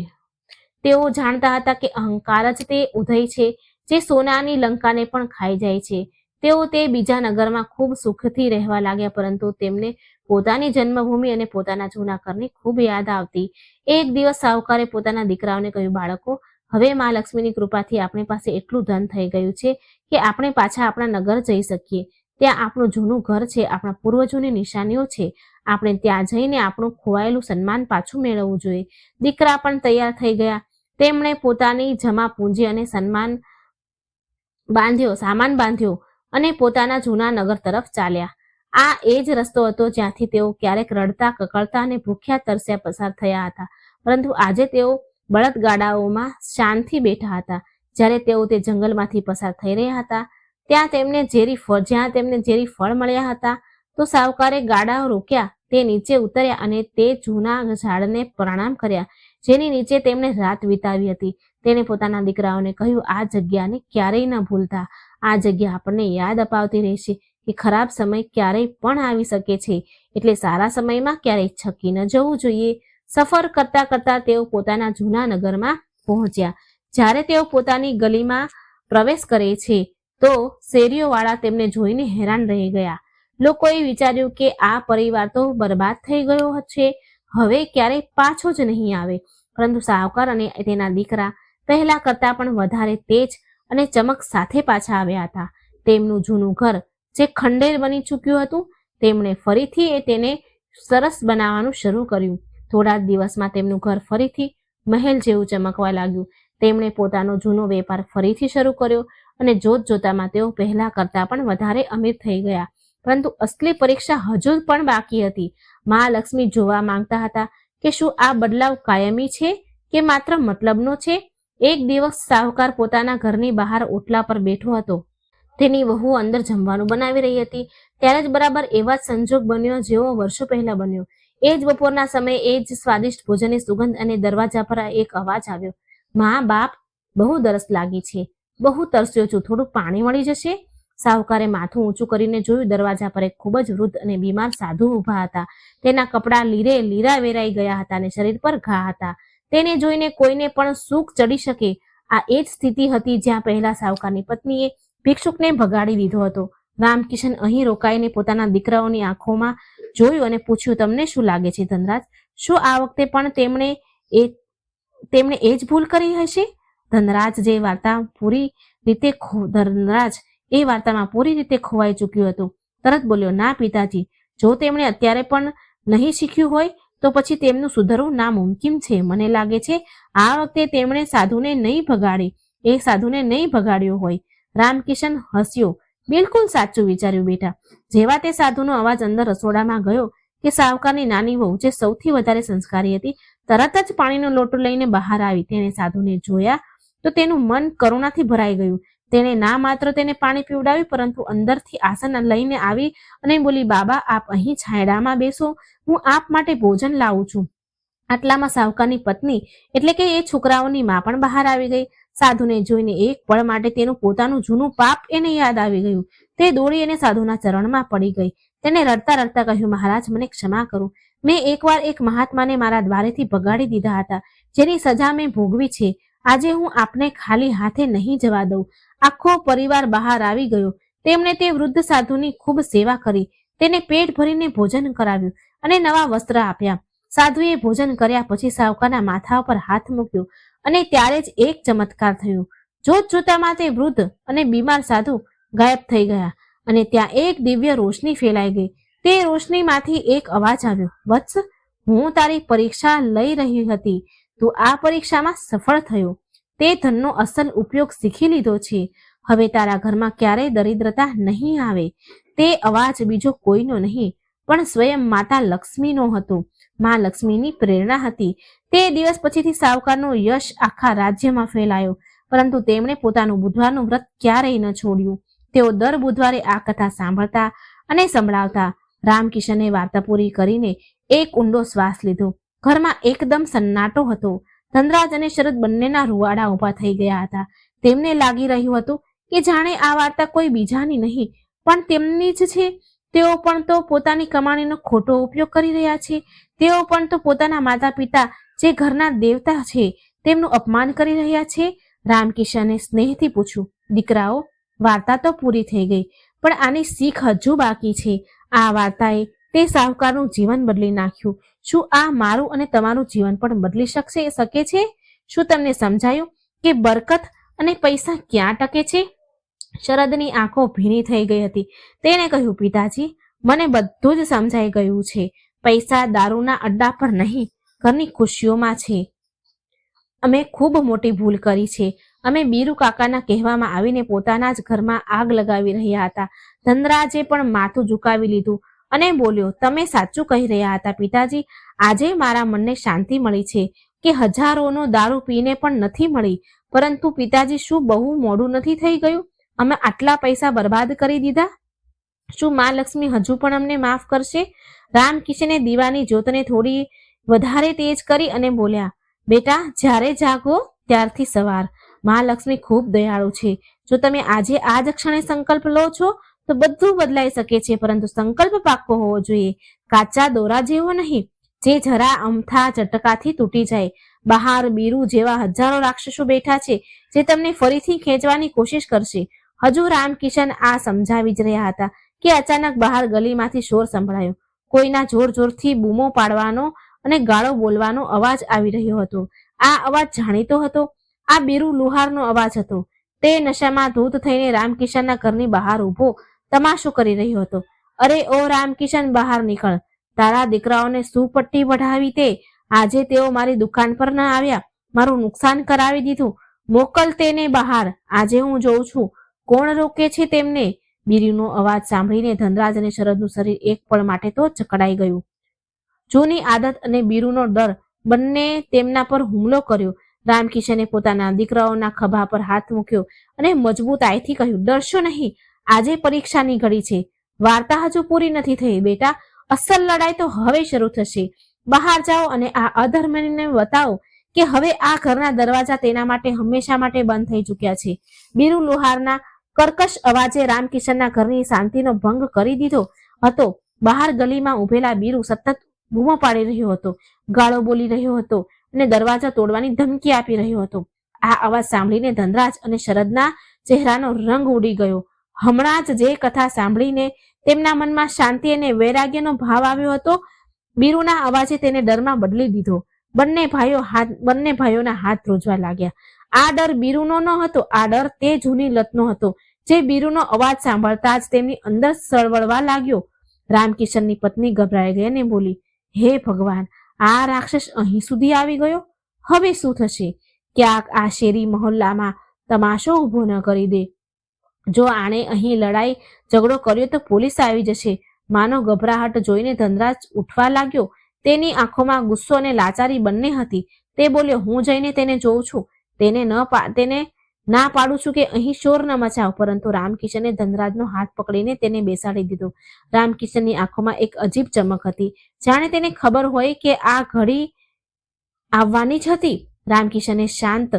તેઓ જાણતા હતા કે અહંકાર જ તે ઉદય છે જે સોનાની લંકાને પણ ખાઈ જાય છે. તેઓ તે બીજા નગરમાં ખૂબ સુખથી રહેવા લાગ્યા, પરંતુ તેમને પોતાની જન્મભૂમિ અને પોતાના જૂના ઘરની ખૂબ યાદ આવતી. એક દિવસ શાહુકારે પોતાના દીકરાઓને કહ્યું, બાળકો, હવે મા લક્ષ્મીની કૃપાથી આપણી પાસે એટલું ધન થઈ ગયું છે કે આપણે પાછા આપણા નગર જઈ શકીએ. ત્યાં આપણું જૂનું ઘર છે, આપણા પૂર્વજોની નિશાનીઓ છે. આપણે ત્યાં જઈને આપણું ખોવાયેલું સન્માન પાછું મેળવવું જોઈએ. દીકરા પણ તૈયાર થઈ ગયા. તેમણે પોતાની જમા પૂંજી અને સામાન બાંધ્યો અને પોતાના જૂના નગર તરફ ચાલ્યા. આ એ જ રસ્તો હતો જ્યાંથી તેઓ ક્યારેક રડતા, કકળતા અને ભૂખ્યા તરસ્યા પસાર થયા હતા. પરંતુ આજે તેઓ બળદગાડાઓમાં શાનથી બેઠા હતા. જ્યારે તેઓ તે જંગલમાંથી પસાર થઈ રહ્યા હતા, જ્યાં તેમને ઝેરી ફળ મળ્યા હતા, તો શાહુકારે ગાડાઓ રોક્યા. તે નીચે ઉતર્યા અને તે જૂના ઝાડને પ્રણામ કર્યા જેની નીચે તેમણે રાત વિતાવી હતી. તેણે પોતાના દીકરાઓને કહ્યું, આ જગ્યાને ક્યારેય ન ભૂલતા. આ જગ્યા આપણને યાદ અપાવતી રહેશે કે ખરાબ સમય ક્યારેય પણ આવી શકે છે, એટલે સારા સમયમાં ક્યારેય છકી ન જવું જોઈએ. સફર કરતા કરતા તેઓ પોતાના જૂના નગરમાં પહોંચ્યા. જ્યારે તેઓ પોતાની ગલીમાં પ્રવેશ કરે છે તો શેરીઓવાળા તેમને જોઈને હેરાન રહી ગયા. લોકોએ વિચાર્યું કે આ પરિવાર તો બરબાદ થઈ ગયો છે, હવે ક્યારેય પાછો જ નહીં આવે. પરંતુ શાહુકાર અને તેના દીકરા પહેલા કરતા પણ વધારે તેજ અને ચમક સાથે પાછા આવ્યા હતા. તેમનું જૂનું ઘર જે ખંડેર બની ચૂક્યું હતું, તેમણે ફરીથી તેને સરસ બનાવવાનું શરૂ કર્યું. થોડા જ દિવસમાં તેમનું ઘર ફરીથી મહેલ જેવું ચમકવા લાગ્યું. તેમણે પોતાનો જૂનો વેપાર ફરીથી શરૂ કર્યો અને જોતજોતામાં તેઓ પહેલા કરતા પણ વધારે અમીર થઈ ગયા. પરંતુ અસલી પરીક્ષા હજુ પણ બાકી હતી. મા લક્ષ્મી જોવા માંગતા હતા કે શું આ બદલાવ કાયમી છે કે માત્ર મતલબનો છે. એક દિવસ શાહુકાર પોતાના ઘરની બહાર ઓટલા પર બેઠો હતો. તેની વહુ અંદર જમવાનું બનાવી રહી હતી. ત્યારે જ બરાબર એવા જ સંજોગ બન્યો જેવો વર્ષો પહેલા બન્યો. એ જ બપોરના સમયે એ જ સ્વાદિષ્ટ ભોજનની સુગંધ અને દરવાજા પર એક અવાજ આવ્યો, મા, બાપ, બહુ તરસ લાગી છે, બહુ તરસ્યો છું, થોડું પાણી મળી જશે? શાહુકારે માથું ઊંચું કરીને જોયું. દરવાજા પર એક ખૂબ જ વૃદ્ધ અને બીમાર સાધુ ઊભા હતા. તેના કપડા લીરા વેરાઈ ગયા હતા અને શરીર પર ઘા હતા. તેને જોઈને કોઈને પણ સૂગ ચડી શકે. આ એ જ સ્થિતિ હતી જ્યાં પહેલા શાહુકારની પત્નીએ ભિક્ષુકને ભગાડી દીધો હતો. રામકિશન અહીં રોકાઈને પોતાના દીકરાઓની આંખોમાં જોયું અને પૂછ્યું, તમને શું લાગે છે ધનરાજ, શું આ વખતે પણ તેમણે એ જ ભૂલ કરી હશે? ધનરાજ એ વાર્તામાં પૂરી રીતે ખોવાઈ ચૂક્યું હતું. તરત બોલ્યો, ના પિતાજી, જો તેમણે અત્યારે પણ નહીં શીખ્યું હોય તો પછી તેમનું સુધરવું નામુમકિન છે. મને લાગે છે આ વખતે તેમણે સાધુને નહીં ભગાડ્યો હોય. રામકિશન હસ્યો. બિલકુલ સાચું વિચાર્યું બેટા. જેવા તે સાધુનો અવાજ અંદર રસોડામાં ગયો કે શાહુકારની નાની વહુ, જે સૌથી વધારે સંસ્કારી હતી, તરત જ પાણીનો લોટો લઈને બહાર આવી. તેણે સાધુને જોયા તો તેનું મન કરુણાથી ભરાઈ ગયું. તેણે ના માત્ર તેને પાણી પીવડાવ્યું, પરંતુ અંદરથી આસન લઈને આવી અને બોલી, બાબા, આપ અહીં છાંયડામાં બેસો, હું આપ માટે ભોજન લાવું છું. આટલામાં શાહુકારની પત્ની એટલે કે એ છોકરાઓની માં પણ બહાર આવી ગઈ. સાધુને જોઈને એક પળ માટે તેનું પોતાનું જૂનું પાપ એને યાદ આવી ગયું. તે દોડી અને સાધુના ચરણમાં પડી ગઈ. તેને રડતા રડતા કહ્યું, મહારાજ, મને ક્ષમા કરો. મેં એકવાર એક મહાત્માને મારા દ્વારેથી ભગાડી દીધા હતા, જેની સજા મેં ભોગવી છે. આજે હું આપને ખાલી હાથે નહીં જવા દઉં. આખો પરિવાર બહાર આવી ગયો. તેમણે તે વૃદ્ધ સાધુની ખૂબ સેવા કરી, તેને પેટ ભરીને ભોજન કરાવ્યું અને નવા વસ્ત્ર આપ્યા. સાધુએ ભોજન કર્યા પછી શાહુકારના માથા ઉપર હાથ મૂક્યો અને ત્યારે જ એક ચમત્કાર થયો. જોતજોતામાં તે વૃદ્ધ અને બીમાર સાધુ ગાયબ થઈ ગયા અને ત્યાં એક દિવ્ય રોશની ફેલાઈ ગઈ. તે રોશનીમાંથી એક અવાજ આવ્યો, વત્સ, હું તારી પરીક્ષા લઈ રહી હતી. તું આ પરીક્ષામાં સફળ થયો. તે ધનનો અસલ ઉપયોગ શીખી લીધો છે. હવે તારા ઘરમાં ક્યારેય દરિદ્રતા નહીં આવે. તે અવાજ બીજો કોઈનો નહીં, પણ સ્વયં માતા લક્ષ્મીનો હતો. માં લક્ષ્મીની પ્રેરણા હતી. તે દિવસ પછીથી સાવકારનો યશ આખા રાજ્યમાં ફેલાયો, પરંતુ તેમણે પોતાનું બુધવારનું વ્રત ક્યારેય ન છોડ્યું. તેઓ દર બુધવારે આ કથા સાંભળતા અને સંભળાવતા. રામકિશને વાર્તા પૂરી કરીને એક ઊંડો શ્વાસ લીધો. ઘરમાં એકદમ સન્નાટો હતો. ધનરાજ અને શરદ બંનેના રૂવાડા ઊભા થઈ ગયા હતા. તેમને લાગી રહ્યું હતું કે જાણે આ વાર્તા કોઈ બીજાની નહીં પણ તેમની જ છે. તેઓ પણ તો પોતાની કમાણીનો ખોટો ઉપયોગ કરી રહ્યા છે. તેઓ પણ તો પોતાના માતા પિતા જે ઘરના દેવતા છે તેમનું અપમાન કરી રહ્યા છે. રામકિશને સ્નેહથી પૂછ્યું, દીકરાઓ, વાર્તા તો પૂરી થઈ ગઈ, પણ આની શીખ હજુ બાકી છે. આ વાર્તાએ તે સાહુકારનું જીવન બદલી નાખ્યું. શું આ મારું અને તમારું જીવન પણ બદલી શકે છે? શું તમને સમજાયું કે બરકત અને પૈસા ક્યાં ટકે છે? શરદની આંખો ભીની થઈ ગઈ હતી. તેણે કહ્યું, પિતાજી, મને બધું જ સમજાઈ ગયું છે. પૈસા દારૂના અડ્ડા પર નહીં, ઘરની ખુશીઓમાં છે. અમે ખૂબ મોટી ભૂલ કરી છે. અમે બીરુ કાકાના કહેવામાં આવીને પોતાના જ ઘરમાં આગ લગાવી રહ્યા હતા. ધનરાજે પણ માથું ઝુકાવી લીધું અને બોલ્યો, તમે સાચું કહી રહ્યા હતા પિતાજી. આજે મારા મનને શાંતિ મળી છે કે હજારોનો દારૂ પીને પણ નથી મળી. પરંતુ પિતાજી, શું બહુ મોડું નથી થઈ ગયું? અમે આટલા પૈસા બરબાદ કરી દીધા. શું માં લક્ષ્મી હજુ પણ અમને માફ કરશે? રામકિશને દીવાની જ્યોતને થોડી વધારે તેજ કરી અને બોલ્યા, બેટા, જ્યારે જાગો ત્યારથી સવાર. માં લક્ષ્મી ખૂબ દયાળુ છે. જો તમે આજે આ જ ક્ષણે સંકલ્પ લો છો તો બધું બદલાઈ શકે છે, પરંતુ સંકલ્પ પાક્કો હોવો જોઈએ, કાચા દોરા જેવો નહીં, જે જરા અમથા ઝટકાથી તૂટી જાય. બહાર બીરુ જેવા હજારો રાક્ષસો બેઠા છે જે તમને ફરીથી ખેંચવાની કોશિશ કરશે. હજુ રામકિશન આ સમજાવી જ રહ્યા હતા કે અચાનક બહાર ગલીમાંથી શોર સંભળાયો. કોઈના જોર જોરથી બૂમો પાડવાનો અને ગાળો બોલવાનો અવાજ આવી રહ્યો હતો. આ અવાજ જાણીતો હતો. આ બીરુ લુહારનો અવાજ હતો. તે નશામાં ધૂત થઈને રામકિશનના ઘરની બહાર ઊભો તમાશો કરી રહ્યો હતો. અરે ઓ રામકિશન, બહાર નીકળ. તારા દીકરાઓને શું પટ્ટી વઢાવી તે? આજે તેઓ મારી દુકાન પર ન આવ્યા, મારું નુકસાન કરાવી દીધું. મોકલ તેને બહાર. આજે હું જોઉં છું કોણ રોકે છે તેમને. બીરુનો અવાજ સાંભળીને ધનરાજ અને શરદનું શરીર એક પળ માટે તો જકડાઈ ગયું. જૂની આદત અને બીરુનો ડર બંને તેમના પર હુમલો કર્યો. રામકિશને પોતાના દીકરાઓના ખભા પર હાથ મૂક્યો અને મજબૂતાઈથી કહ્યું, ડરશો નહીં. આજે પરીક્ષાની ઘડી છે. વાર્તા હજુ પૂરી નથી થઈ બેટા. અસલ લડાઈ તો હવે શરૂ થશે. બહાર જાઓ અને આ અધર્મને બતાવો કે હવે આ ઘરના દરવાજા તેના માટે હંમેશા માટે બંધ થઈ ચૂક્યા છે. બીરુ લુહારના કર્કશ અવાજે રામકિશનના ઘરની શાંતિનો ભંગ કરી દીધો હતો. બહાર ગલીમાં ઉભેલા બીરુ સતત બૂમો પાડી રહ્યો હતો, ગાળો બોલી રહ્યો હતો અને દરવાજા તોડવાની ધમકી આપી રહ્યો હતો. આ અવાજ સાંભળીને ધનરાજ અને શરદના ચહેરાનો રંગ ઉડી ગયો. હમણાં જ જે કથા સાંભળીને તેમના મનમાં શાંતિ અને વૈરાગ્યનો ભાવ આવ્યો હતો, બીરુના અવાજે તેને ડરમાં બદલી દીધો. બંને ભાઈઓના હાથ ધ્રુજવા લાગ્યા. આ ડર બીરુનો ન હતો. આ ડર તે જૂની લતનો હતો જે બીરુનો અવાજ સાંભળતા જ તેમની અંદર સળવળવા લાગ્યો. રામકિશનની પત્ની ગભરાઈ ગઈ અને બોલી, હે ભગવાન, આ રાક્ષસ અહીં સુધી આવી ગયો. હવે શું થશે? ક્યાંક આ શેરી મહોલ્લામાં તમાશો ઊભો ન કરી દે. જો આણે અહીં લડાઈ ઝઘડો કર્યો તો પોલીસ આવી જશે. માનો ગભરાહટ જોઈને ધનરાજ ઉઠવા લાગ્યો. તેની આંખોમાં ગુસ્સો અને લાચારી બંને હતી. તે બોલ્યો, હું જઈને તેને જોઉં છું. તેને ના પાડું છું કે અહીં શોર ન મચાવ. પરંતુ રામકિશને ધનરાજનો હાથ પકડીને તેને બેસાડી દીધો. રામકિશનની આંખોમાં એક અજીબ ચમક હતી, જાણે તેને ખબર હોય કે આ ઘડી આવવાની જ હતી. રામકિશને શાંત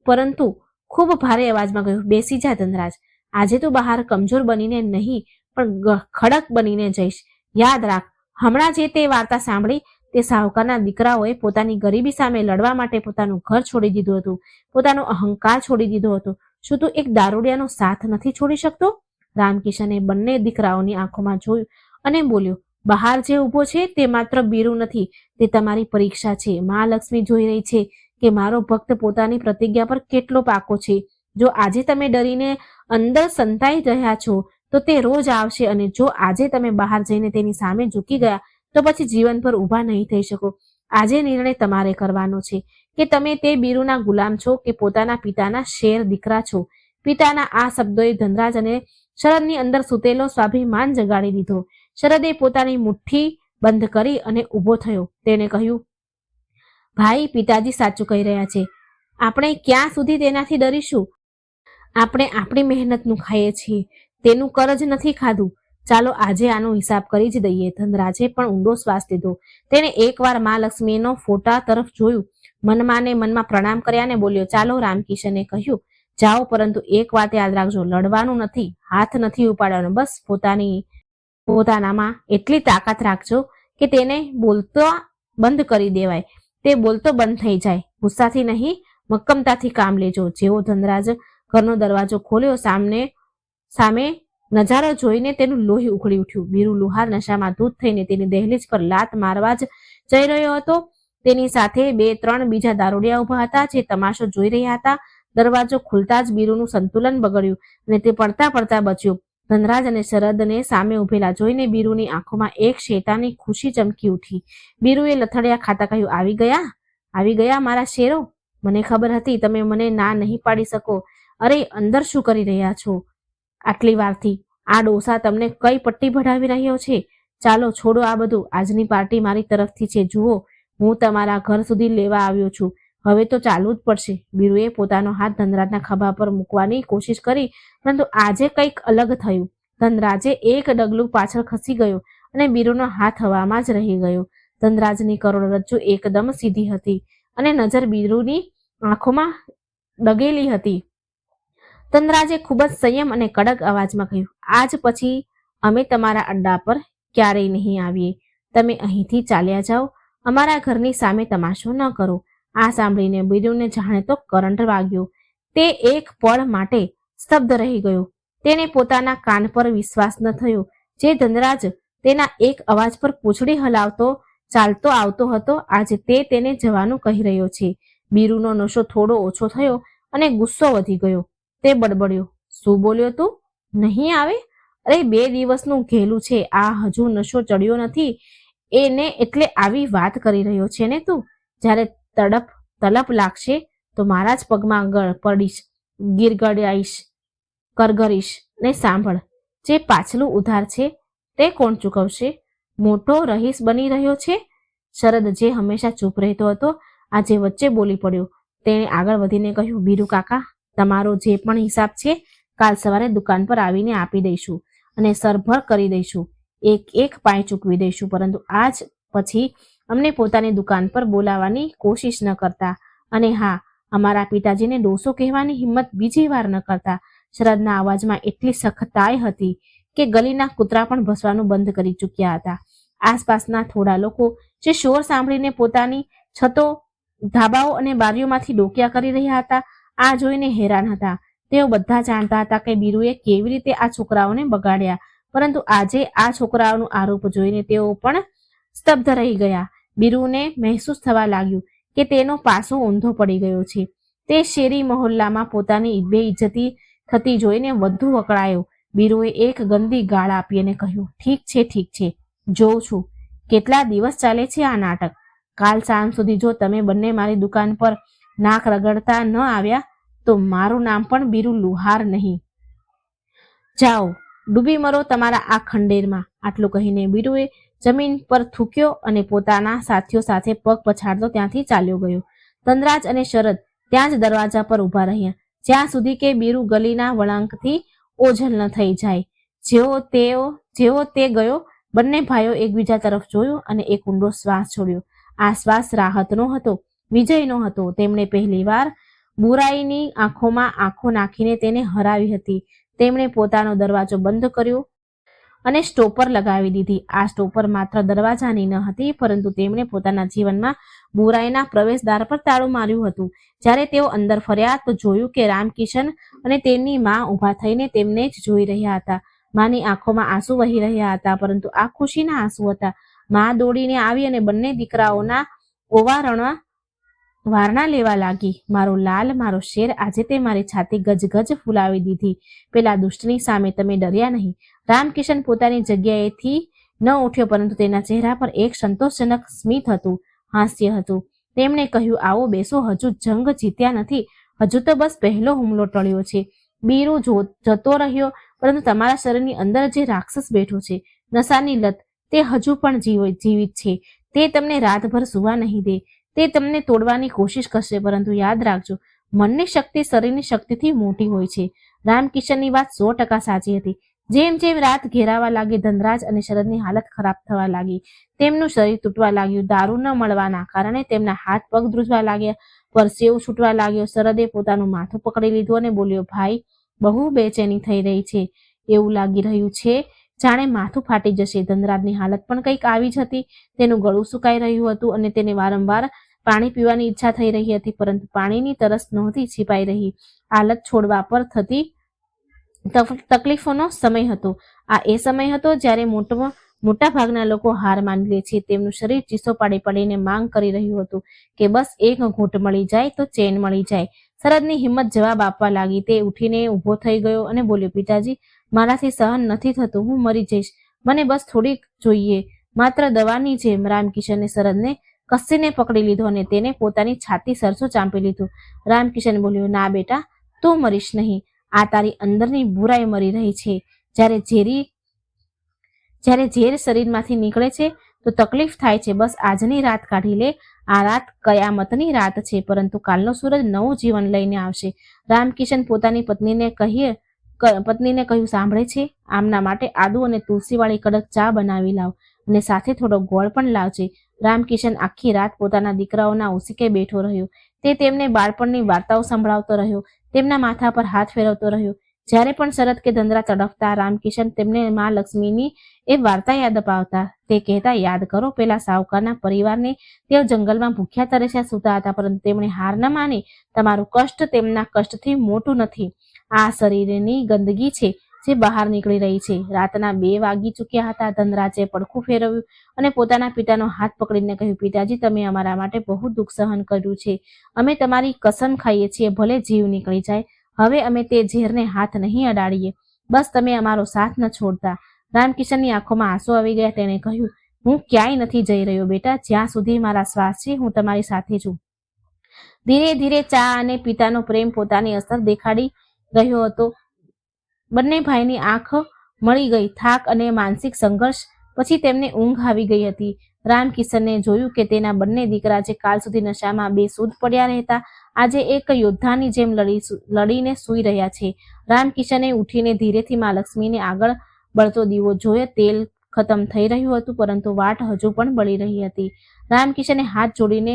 પરંતુ ખૂબ ભારે અવાજમાં કહ્યું, બેસી જા ધનરાજ. આજે તું બહાર કમજોર બનીને નહીં પણ ખડક બનીને જઈશ. યાદ રાખ, હમણાં જે તે વાર્તા સાંભળી તે સાહુકારના દીકરાઓએ પોતાની ગરીબી સામે લડવા માટે પોતાનું ઘર છોડી દીધું હતું, પોતાનો અહંકાર છોડી દીધો હતો. શું તું એક દારૂડિયાનો સાથ નથી છોડી શકતો? રામકિશને બંને દીકરાઓની આંખોમાં જોયું અને બોલ્યો, બહાર જે ઊભો છે તે માત્ર બીરુ નથી, તે તમારી પરીક્ષા છે. મા લક્ષ્મી જોઈ રહી છે કે મારો ભક્ત પોતાની પ્રતિજ્ઞા પર કેટલો પાકો છે. જો આજે તમે ડરીને અંદર સંતાઈ રહ્યા છો તો તે રોજ આવશે, અને જો આજે તમે બહાર જઈને તેની સામે ઝૂકી ગયા તો પછી જીવન પર ઊભા નહીં થઈ શકો. આજે નિર્ણય તમારે કરવાનો છે કે તમે તે બીરુના ગુલામ છો કે પોતાના પિતાના શેર દીકરા છો. પિતાના આ શબ્દોએ ધનરાજ અને શરદની અંદર સૂતેલો સ્વાભિમાન જગાડી દીધો. શરદે પોતાની મુઠ્ઠી બંધ કરી અને ઊભો થયો. તેણે કહ્યું, ભાઈ, પિતાજી સાચું કહી રહ્યા છે. આપણે ક્યાં સુધી તેનાથી ડરીશું? આપણે આપણી મહેનતનું ખાઈએ છીએ, તેનું કર જ નથી ખાધું. ચાલો આજે આનો હિસાબ કરી જ દઈએ. ધનરાજે પણ ઊંડો શ્વાસ લીધો. તેણે એકવાર મા લક્ષ્મીનો ફોટા તરફ જોયું, મનમાં ને મનમાં પ્રણામ કર્યા ને બોલ્યો, ચાલો. રામકિશને કહ્યું, જાઓ, પરંતુ એક વાત યાદ રાખજો, લડવાનું નથી, હાથ નથી ઉપાડવાનો. બસ પોતાનામાં એટલી તાકાત રાખજો કે તેને બોલતો બંધ કરી દેવાય, તે બોલતો બંધ થઈ જાય. ગુસ્સાથી નહીં, મક્કમતાથી કામ લેજો. જેવો ધનરાજ ઘરનો દરવાજો ખોલ્યો, સામે નજારો જોઈને તેનું લોહી ઉકળી ઉઠ્યું. બીરુ લુહાર નશામાં ધૂત થઈને તેની દહેલીજ પર લાત મારવા જ જઈ રહ્યો હતો. તેની સાથે 2-3 બીજા દારૂડિયા ઉભા હતા, જે તમાશો જોઈ રહ્યા હતા. દરવાજો ખુલતા જ બીરુનું સંતુલન બગડ્યું અને તે પડતા પડતા બચ્યો. ધનરાજ અને શરદને સામે ઉભેલા જોઈને બીરુની આંખોમાં એક શેતાની ખુશી ચમકી ઉઠી. બીરુએ લથડિયા ખાતા કહ્યું, આવી ગયા મારા શેરો. મને ખબર હતી તમે મને ના નહીં પાડી શકો. અરે, અંદર શું કરી રહ્યા છો આટલી વારથી? આ ડોસા તમને કઈ પટ્ટી ભણાવી રહ્યો છે? ચાલો, છોડો આ બધું. આજની પાર્ટી મારી તરફથી છે. જુઓ, હું તમારા ઘર સુધી લેવા આવ્યો છું. હવે તો ચાલવું જ પડશે. બીરુએ પોતાનો હાથ ધનરાજના ખભા પર મૂકવાની કોશિશ કરી, પરંતુ આજે કંઈક અલગ થયું. ધનરાજે એક ડગલું પાછળ ખસી ગયો અને બીરુનો હાથ હવામાં જ રહી ગયો. ધનરાજની કરોડરજ્જુ એકદમ સીધી હતી અને નજર બીરુની આંખોમાં ડગેલી હતી. ધનરાજે ખૂબ જ સંયમ અને કડક અવાજમાં કહ્યું, આજ પછી અમે તમારા અડ્ડા પર ક્યારેય નહીં આવીએ. તમે અહીંથી ચાલ્યા જાઓ. અમારા ઘરની સામે તમાશો ન કરો. આ સાંભળીને બીરુને જાણે તો કરંટ વાગ્યો. તે એક પળ માટે સ્તબ્ધ રહી ગયો. તેને પોતાના કાન પર વિશ્વાસ ન થયો. જે ધનરાજ તેના એક અવાજ પર પૂંછડી હલાવતો ચાલતો આવતો હતો, આજે તે તેને જવાનું કહી રહ્યો છે. બીરુનો નશો થોડો ઓછો થયો અને ગુસ્સો વધી ગયો. તે બડબડ્યો, શું બોલ્યો તું? નહીં આવે? અરે, 2 દિવસનું ઘેલું છે. આ હજુ નશો ચડ્યો નથી એને એટલે આવી વાત કરી રહ્યો છે ને તું? જ્યારે તલપ લાગશે તો મારા જ પગમાં પડીશ, ગીરગડાઈશ, કરગરીશ. ને સાંભળ, જે પાછલું ઉધાર છે તે કોણ ચૂકવશે? મોટો રહીશ બની રહ્યો છે. શરદ, જે હંમેશા ચૂપ રહેતો હતો, આજે વચ્ચે બોલી પડ્યો. તેણે આગળ વધીને કહ્યું, બીરુ કાકા, તમારો જે પણ હિસાબ છે કાલ સવારે દુકાન પર આવીને આપી દઈશું અને સરભર કરી દઈશું. એક પાય ચૂકવી દઈશું, પરંતુ આજ પછી અમને પોતાની દુકાન પર બોલાવવાની કોશિશ ન કરતા. અને હા, અમારા પિતાજીને ડોસો કહેવાની હિંમત બીજી વાર ન કરતા. શરદના અવાજમાં એટલી સખતાઈ હતી કે ગલીના કૂતરા પણ ભસવાનું બંધ કરી ચૂક્યા હતા. આસપાસના થોડા લોકો જે શોર સાંભળીને પોતાની છતો, ધાબાઓ અને બારીઓમાંથી ડોકિયા કરી રહ્યા હતા, આ જોઈને હેરાન હતા. તેઓ બધા જાણતા હતા કે બીરુએ કેવી રીતે આ છોકરાઓને બગાડ્યા, પરંતુ આજે આ છોકરાઓનું આરોપ જોઈને તેઓ પણ સ્તબ્ધ રહી ગયા. બીરુને મહેસૂસ થવા લાગ્યું કે તેનો પાસો ઊંધો પડી ગયો છે. તે શેરી મહોલ્લામાં પોતાની બેઇજ્જતી થતી જોઈને વધુ વકળાયો. બીરુએ એક ગંદી ગાળ આપી અને કહ્યું, ઠીક છે, જોઉં છું કેટલા દિવસ ચાલે છે આ નાટક. કાલ સાંજ સુધી જો તમે બંને મારી દુકાન પર નાક રગડતા ન આવ્યા તો મારું નામ પણ બીરુ લુહાર નહીં. જાઓ, ડૂબી મરો તમારા આ ખંડેરમાં. આટલું કહીને બીરુએ જમીન પર થૂક્યો અને પોતાના સાથીઓ સાથે પગ પછાડતો ત્યાંથી ચાલ્યો ગયો. ધનરાજ અને શરદ ત્યાં જ દરવાજા પર ઊભા રહ્યા, જ્યાં સુધી કે બીરુ ગલીના વળાંકથી ઓझल ન થઈ જાય. જેવો તે ગયો, બંને ભાઈઓ એકબીજા તરફ જોયું અને એક ઊંડો શ્વાસ છોડ્યો. આ શ્વાસ રાહતનો હતો, વિજયનો હતો. તેમણે પહેલીવાર બુરાઈની આંખોમાં આંખો નાખીને તેને હરાવી હતી. તેમણે પોતાનો દરવાજો બંધ કર્યો અને સ્ટોપર લગાવી દીધી. આ સ્ટોપર માત્ર દરવાજાની ન હતી, પરંતુ તેમણે પોતાના જીવનમાં બુરાઈના પ્રવેશદ્વાર પર તાળું માર્યું હતું. જ્યારે તેઓ અંદર ફર્યા તો જોયું કે રામકિશન અને તેની માં ઊભા થઈને તેમને જ જોઈ રહ્યા હતા. માની આંખોમાં આંસુ વહી રહ્યા હતા, પરંતુ આ ખુશીના આંસુ હતા. માં દોડીને આવી અને બંને દીકરાઓના ઓવારણમાં વારણા લેવા લાગી. મારો લાલ, મારો શેર, આજે તે મારી છાતી ગજગજ ફૂલાવી દીધી. પેલા દુષ્ટની સામે તમે ડર્યા નહીં. રામકિશન પોતાની જગ્યાએથી ન ઉઠ્યો, પરંતુ તેના ચહેરા પર એક સંતોષજનક સ્મિત હતું, હાસ્ય હતું. તેમણે કહ્યું, આવો બેસો, હજુ જંગ જીત્યા નથી, હજુ તો બસ પહેલો હુમલો ટળ્યો છે. બીરુ જતો રહ્યો, પરંતુ તમારા શરીરની અંદર જે રાક્ષસ બેઠો છે, નશાની લત તે હજુ પણ જીવિત છે. તે તમને રાતભર સુવા નહીં દે. તે તમને તોડવાની કોશિશ કરશે, પરંતુ યાદ રાખજો, મનની શક્તિ શરીરની શક્તિથી મોટી હોય છે. રામકિશનની વાત 100% સાચી હતી. જેમ જેમ રાત ઘેરાવા લાગી, ધનરાજ અને શરદની હાલત ખરાબ થવા લાગી. તેમનું શરીર તૂટવા લાગ્યું. દારૂ ન મળવાના કારણે તેમના હાથ પગ ધ્રુજવા લાગ્યા, પરસેવો છૂટવા લાગ્યો. શરદે પોતાનું માથું પકડી લીધું અને બોલ્યો, ભાઈ, બહુ બેચેની થઈ રહી છે. એવું લાગી રહ્યું છે જાણે માથું ફાટી જશે. ધનરાજની હાલત પણ કંઈક આવી જ હતી. તેનું ગળું સુકાઈ રહ્યું હતું અને તેને વારંવાર પાણી પીવાની ઈચ્છા થઈ રહી હતી, પરંતુ પાણીની તરસ નહોતી છીપાઈ રહી. હાલત છોડવા પર થતી તકલીફોનો સમય હતો. આ એ સમય હતો જ્યારે મોટા ભાગના લોકો હાર માની લે છે. તેમનું શરીર ચીસો પાડી પાડીને માંગ કરી રહ્યું હતું કે બસ એક ઘૂંટ મળી જાય તો ચેન મળી જાય. શરદની હિંમત જવાબ આપવા લાગી. તે ઉઠીને ઊભો થઈ ગયો અને બોલ્યો, પિતાજી, મારાથી સહન નથી થતું. હું મરી જઈશ. મને બસ થોડીક જોઈએ, માત્ર દવાની જેમ. રામકિશને શરદને કસીને પકડી લીધો અને તેને પોતાની છાતી સરસો ચાંપી લીધું. રામકિશન બોલ્યો, ના બેટા, તું મરીશ નહીં. આ તારી અંદરની બુરાઈ મરી રહી છે. જ્યારે ઝેર શરીરમાંથી નીકળે છે તો તકલીફ થાય છે. બસ આજની રાત કાઢી લે. આ રાત કયામતની રાત છે, પરંતુ કાલનો સૂરજ નવું જીવન લઈને આવશે. રામકિશન પોતાની પત્નીને કહ્યું, સાંભળે છે? આમના માટે આદુ અને તુલસીવાળી કડક ચા બનાવી લાવ અને સાથે થોડો ગોળ પણ લાવજે. રામકિશન આખી રાત પોતાના દીકરાઓના ઓશિકે બેઠો રહ્યો. તે તેમને બાળપણની વાર્તાઓ સંભળાવતો રહ્યો, તેમના માથા પર હાથ ફેરવતો રહ્યો. જ્યારે પણ શરદ કે ધનરા તડફતા, રામકિશન તેમને મા લક્ષ્મીની એ વાર્તા યાદ અપાવતા. તે કહેતા, યાદ કરો, પેલા સાવકારના પરિવારને. તેઓ જંગલમાં ભૂખ્યા તરસ્યા સૂતા હતા, પરંતુ તેમણે હાર ન માની. તમારું કષ્ટ તેમના કષ્ટથી મોટું નથી. આ શરીરની ગંદકી છે જે બહાર નીકળી રહી છે. રાતના 2 વાગી ચૂક્યા હતા. ધનરાજે પડખું ફેરવ્યું અને પોતાના પિતાનો હાથ પકડીને કહ્યું, પિતાજી, તમે અમારા માટે બહુ દુઃખ સહન કર્યું છે. અમે તમારી કસમ ખાઈએ છીએ, ભલે જીવ નીકળી જાય, હવે અમે તે ઝેરને હાથ નહીં અડાડીએ. બસ તમે અમારો સાથ ન છોડતા. રામકિશનની આંખોમાં આંસુ આવી ગયા. તેણે કહ્યું, હું ક્યાંય નથી જઈ રહ્યો બેટા. જ્યાં સુધી મારા શ્વાસ છે, હું તમારી સાથે છું. ધીરે ધીરે ચા અને પિતાનો પ્રેમ પોતાની અસર દેખાડી રહ્યો હતો. બંને ભાઈની આંખ મળી ગઈ. થાક અને માનસિક સંઘર્ષ પછી તેમને ઊંઘ આવી ગઈ હતી. રામકિશને જોયું કે તેના બંને દીકરા, જે કાલ સુધી નશામાં બેસૂધ પડ્યા રહેતા, આજે એક યોદ્ધાની જેમ લડીને સૂઈ રહ્યા છે. રામકિશને ઉઠીને ધીરેથી મા લક્ષ્મીને આગળ બળતો દીવો જોયો. તેલ ખતમ થઈ રહ્યું હતું, પરંતુ વાટ હજુ પણ બળી રહી હતી. રામકિશને હાથ જોડીને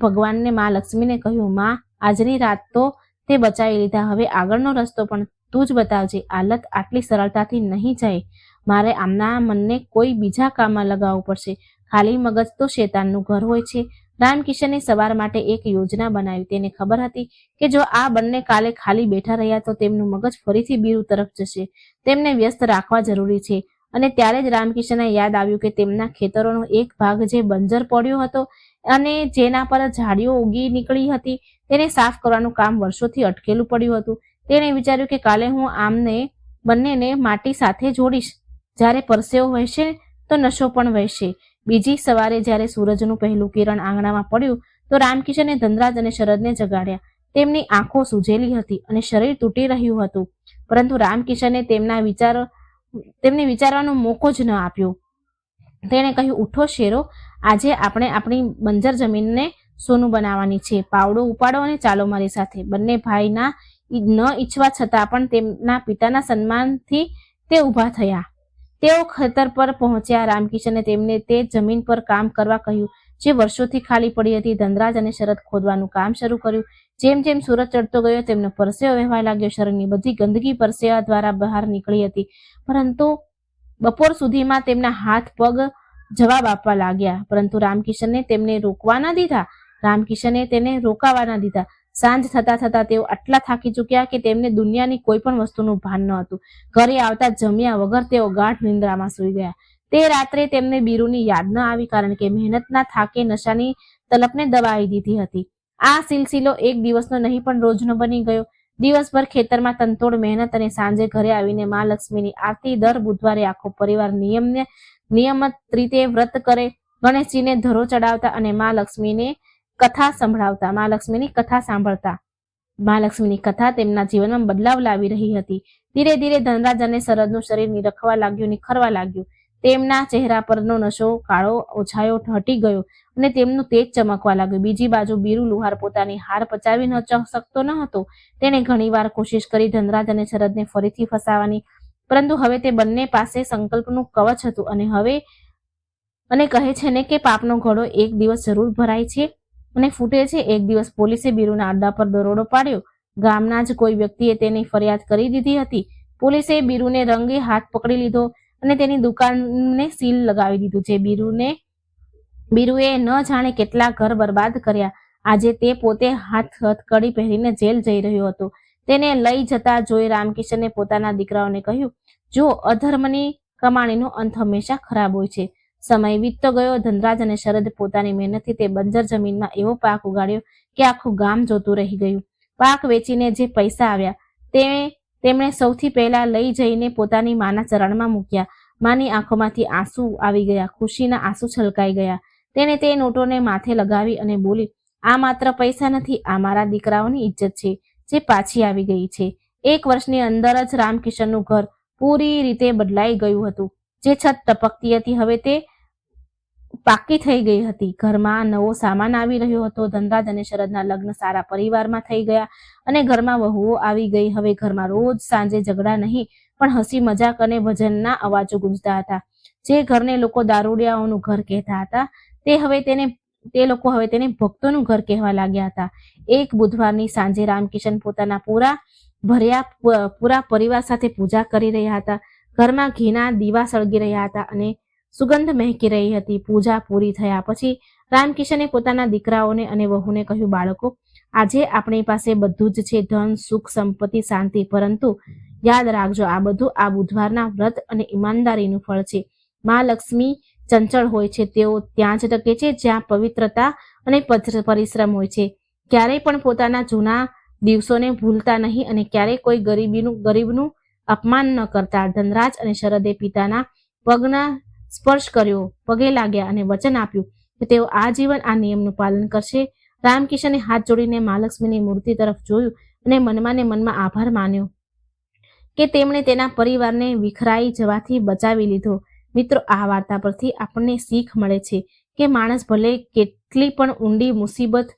ભગવાનને, મા લક્ષ્મીને કહ્યું, માં, આજની રાત તો તે બચાવી લીધા. હવે આગળનો રસ્તો પણ તું જ બતાવજે. આ લત આટલી સરળતાથી નહીં જાય. મારે આમના મનને કોઈ બીજા કામમાં લગાવવું પડશે. ખાલી મગજ તો શેતાનનું ઘર હોય છે. રામકિશને સવાર માટે એક યોજના બનાવી. તેને ખબર હતી કે જો આ બંને કાલે ખાલી બેઠા રહ્યા તો તેમનું મગજ ફરીથી બીરુ તરફ જશે. તેમને વ્યસ્ત રાખવા જરૂરી છે. અને ત્યારે જ રામકિશનને યાદ આવ્યું કે તેમના ખેતરોનો એક ભાગ જે બંજર પડ્યો હતો અને જેના પર ઝાડીઓ ઉગી નીકળી હતી, તેને સાફ કરવાનું કામ વર્ષોથી અટકેલું પડ્યું હતું. તેણે વિચાર્યું કે કાલે હું આમને બંનેને માટી સાથે જોડીશ. જ્યારે પરસેવો વહેશે તો નશો પણ વહેશે. બીજી સવારે જ્યારે સૂરજનું પહેલું કિરણ આંગણામાં પડ્યું તો રામકિશને ધનરાજ અને શરદને જગાડ્યા. તેમની આંખો સૂજેલી હતી અને શરીર તૂટી રહ્યું હતું, પરંતુ રામકિશને તેમને વિચારવાનો મોકો જ ન આપ્યો. તેણે કહ્યું, ઉઠો શેરો, આજે આપણે આપણી બંજર જમીનને સોનું બનાવવાની છે. પાવડો ઉપાડો અને ચાલો મારી સાથે. બંને ભાઈના ન ઈચ્છવા છતાં પણ તેમના પિતાના સન્માનથી તે ઊભા થયા. તેઓ ખેતર પર પહોંચ્યા. રામકિશને તેમને તે જમીન પર કામ કરવા કહ્યું જે વર્ષોથી ખાલી પડી હતી. ધનરાજ અને શરદ ખોદવાનું કામ શરૂ કર્યું. જેમ જેમ સૂરજ ચડતો ગયો, તેમનો પરસેવો વહેવા લાગ્યો. શરીરની બધી ગંદકી પરસેવા દ્વારા બહાર નીકળી હતી, પરંતુ બપોર સુધીમાં તેમના હાથ પગ જવાબ આપવા લાગ્યા. પરંતુ રામકિશને તેમને રોકવા ન દીધા. રામકિશને તેને રોકાવા ન દીધા. સાંજ થતા થતા તેઓ આટલા થાકી ચૂક્યા કે તેમને દુનિયાની કોઈ પણ વસ્તુનું ભાન ન હતું. ઘરે આવતા જમ્યા વગર તેઓ ગાઢ નિંદ્રામાં સૂઈ ગયા. તે રાત્રે તેમને બીરુની યાદ ન આવી, કારણ કે મહેનતના થાકે નશાની તલપને દબાવી દીધી હતી. આ સિલસિલો એક દિવસનો નહીં પણ રોજનો બની ગયો. દિવસભર ખેતરમાં તનતોડ મહેનત અને સાંજે ઘરે આવીને મા લક્ષ્મીની આરતી. દર બુધવારે આખો પરિવાર નિયમિત રીતે વ્રત કરે, ગણેશજીને ધરો ચડાવતા અને મા લક્ષ્મીની કથા સાંભળતા. મા લક્ષ્મીની કથા તેમના જીવનમાં બદલાવ લાવી રહી હતી. ધીરે ધીરે ધનરાજ અને શરદનું શરીર નિરખવા લાગ્યું, નિખરવા લાગ્યું. તેમના ચહેરા પરનો નશો કાળો ઓછાયો હટી ગયો અને તેમનું તેજ ચમકવા લાગ્યું. બીજી બાજુ બીરુ લુહાર પોતાની હાર પચાવી ન શકતો ન હતો. તેણે ઘણીવાર કોશિશ કરી ધનરાજ અને શરદને ફરીથી ફસાવાની, પરંતુ હવે તે બંને પાસે સંકલ્પનું કવચ હતું અને કહે છે ને કે પાપનો ઘડો એક દિવસ જરૂર ભરાય છે અને ફૂટે છે. એક દિવસ પોલીસે બીરુના અડ્ડા પર દરોડો પાડ્યો. ગામના જ કોઈ વ્યક્તિએ તેની ફરિયાદ કરી દીધી હતી. પોલીસે બીરુને રંગે હાથ પકડી લીધો અને તેની દુકાનને સીલ લગાવી દીધું છે. બીરુએ ન જાણે કેટલા ઘર બરબાદ કર્યા. આજે તે પોતે હથકડી પહેરીને જેલ જઈ રહ્યો હતો. તેને લઈ જતા જોઈ રામકિશને પોતાના દીકરાઓને કહ્યું, જો અધર્મની કમાણીનો અંત હંમેશા ખરાબ હોય છે. સમય વીતતો ગયો. ધનરાજ અને શરદ પોતાની મહેનતથી તે બંજર જમીનમાં એવો પાક ઉગાડ્યો કે આખું ગામ જોતું રહી ગયું. પાક વેચીને જે પૈસા આવ્યા તેમણે સૌથી પહેલા લઈ જઈને પોતાની માના ચરણમાં મૂક્યા. માની આંખોમાંથી આંસુ આવી ગયા, ખુશીના આંસુ છલકાઈ ગયા. તેણે તે નોટોને માથે લગાવી અને બોલી, આ માત્ર પૈસા નથી, આ મારા દીકરાઓની ઇજ્જત છે જે પાછી આવી ગઈ છે. 1 વર્ષની અંદર જ રામકિશનનું ઘર પૂરી રીતે બદલાઈ ગયું હતું. જે છત ટપકતી હતી હવે તે પાકી થઈ ગઈ હતી. ઘરમાં નવો સામાન આવી રહ્યો હતો. ધનરાજ અને શરદના લગ્ન સારા પરિવારમાં થઈ ગયા અને ઘરમાં વહુઓ આવી ગઈ. હવે ઘરમાં રોજ સાંજે ઝઘડા નહીં પણ હસી મજાક અને ભજનના અવાજો ગુંજતા હતા. જે ઘરને લોકો દારૂડિયાઓનું ઘર કહેતા હતા તે લોકો હવે તેને ભક્તોનું ઘર કહેવા લાગ્યા હતા. એક બુધવારની સાંજે રામકિશન પોતાના પૂરા પરિવાર સાથે પૂજા કરી રહ્યા હતા. ઘરમાં ઘીના દીવા સળગી રહ્યા હતા અને સુગંધ મહેકી રહી હતી. પૂજા પૂરી થયા પછી રામકિશને પોતાના દીકરાઓને અને વહુને કહ્યું, બાળકો, આજે આપણી પાસે બધું જ છે, ધન, સુખ, સંપત્તિ, શાંતિ, પરંતુ યાદ રાખજો, આ બધું આ બુધવારના વ્રત અને ઈમાનદારીનું ફળ છે. માં લક્ષ્મી ચંચળ હોય છે. તેઓ ત્યાં જ ટકે છે જ્યાં પવિત્રતા અને પરિશ્રમ હોય છે. ક્યારેય પણ પોતાના જૂના દિવસોને ભૂલતા નહીં અને ક્યારેય કોઈ ગરીબનું અપમાન ન કરતા. ધનરાજ અને શરદે પિતાના પગે લાગ્યા અને વચન આપ્યું કે તેઓ આજીવન આ નિયમનું પાલન કરશે. રામકિશને હાથ જોડીને મહાલક્ષ્મીની મૂર્તિ તરફ જોયું અને મનમાં આભાર માન્યો કે તેમણે તેના પરિવારને વિખરાઈ જવાથી બચાવી લીધો. મિત્રો, આ વાર્તા પરથી આપણને શીખ મળે છે કે માણસ ભલે કેટલી પણ ઊંડી મુસીબત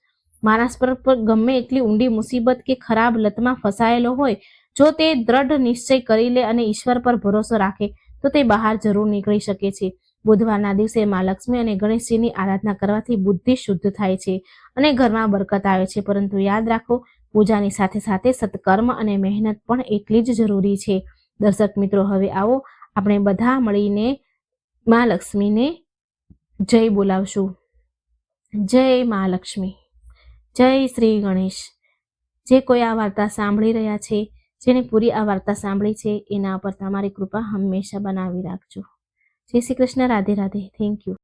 ગમે એટલી ઊંડી મુસીબત કે ખરાબ લતમાં ફસાયેલો હોય, જો તે દ્રઢ નિશ્ચય કરી લે અને ઈશ્વર પર ભરોસો રાખે તો તે બહાર જરૂર નીકળી શકે છે. બુધવારના દિવસે માં લક્ષ્મી અને ગણેશજીની આરાધના કરવાથી બુદ્ધિ શુદ્ધ થાય છે અને ઘરમાં બરકત આવે છે. પરંતુ યાદ રાખો, પૂજાની સાથે સાથે સત્કર્મ અને મહેનત પણ એટલી જ જરૂરી છે. દર્શક મિત્રો, હવે આવો આપણે બધા મળીને માં લક્ષ્મીને જય બોલાવશું. જય માં લક્ષ્મી, જય શ્રી ગણેશ. જે કોઈ આ વાર્તા સાંભળી રહ્યા છે, જેને પૂરી આ વાર્તા સાંભળી છે, એના પર તમારી કૃપા હંમેશા બનાવી રાખજો. જય શ્રી કૃષ્ણ. રાધે રાધે. Thank you.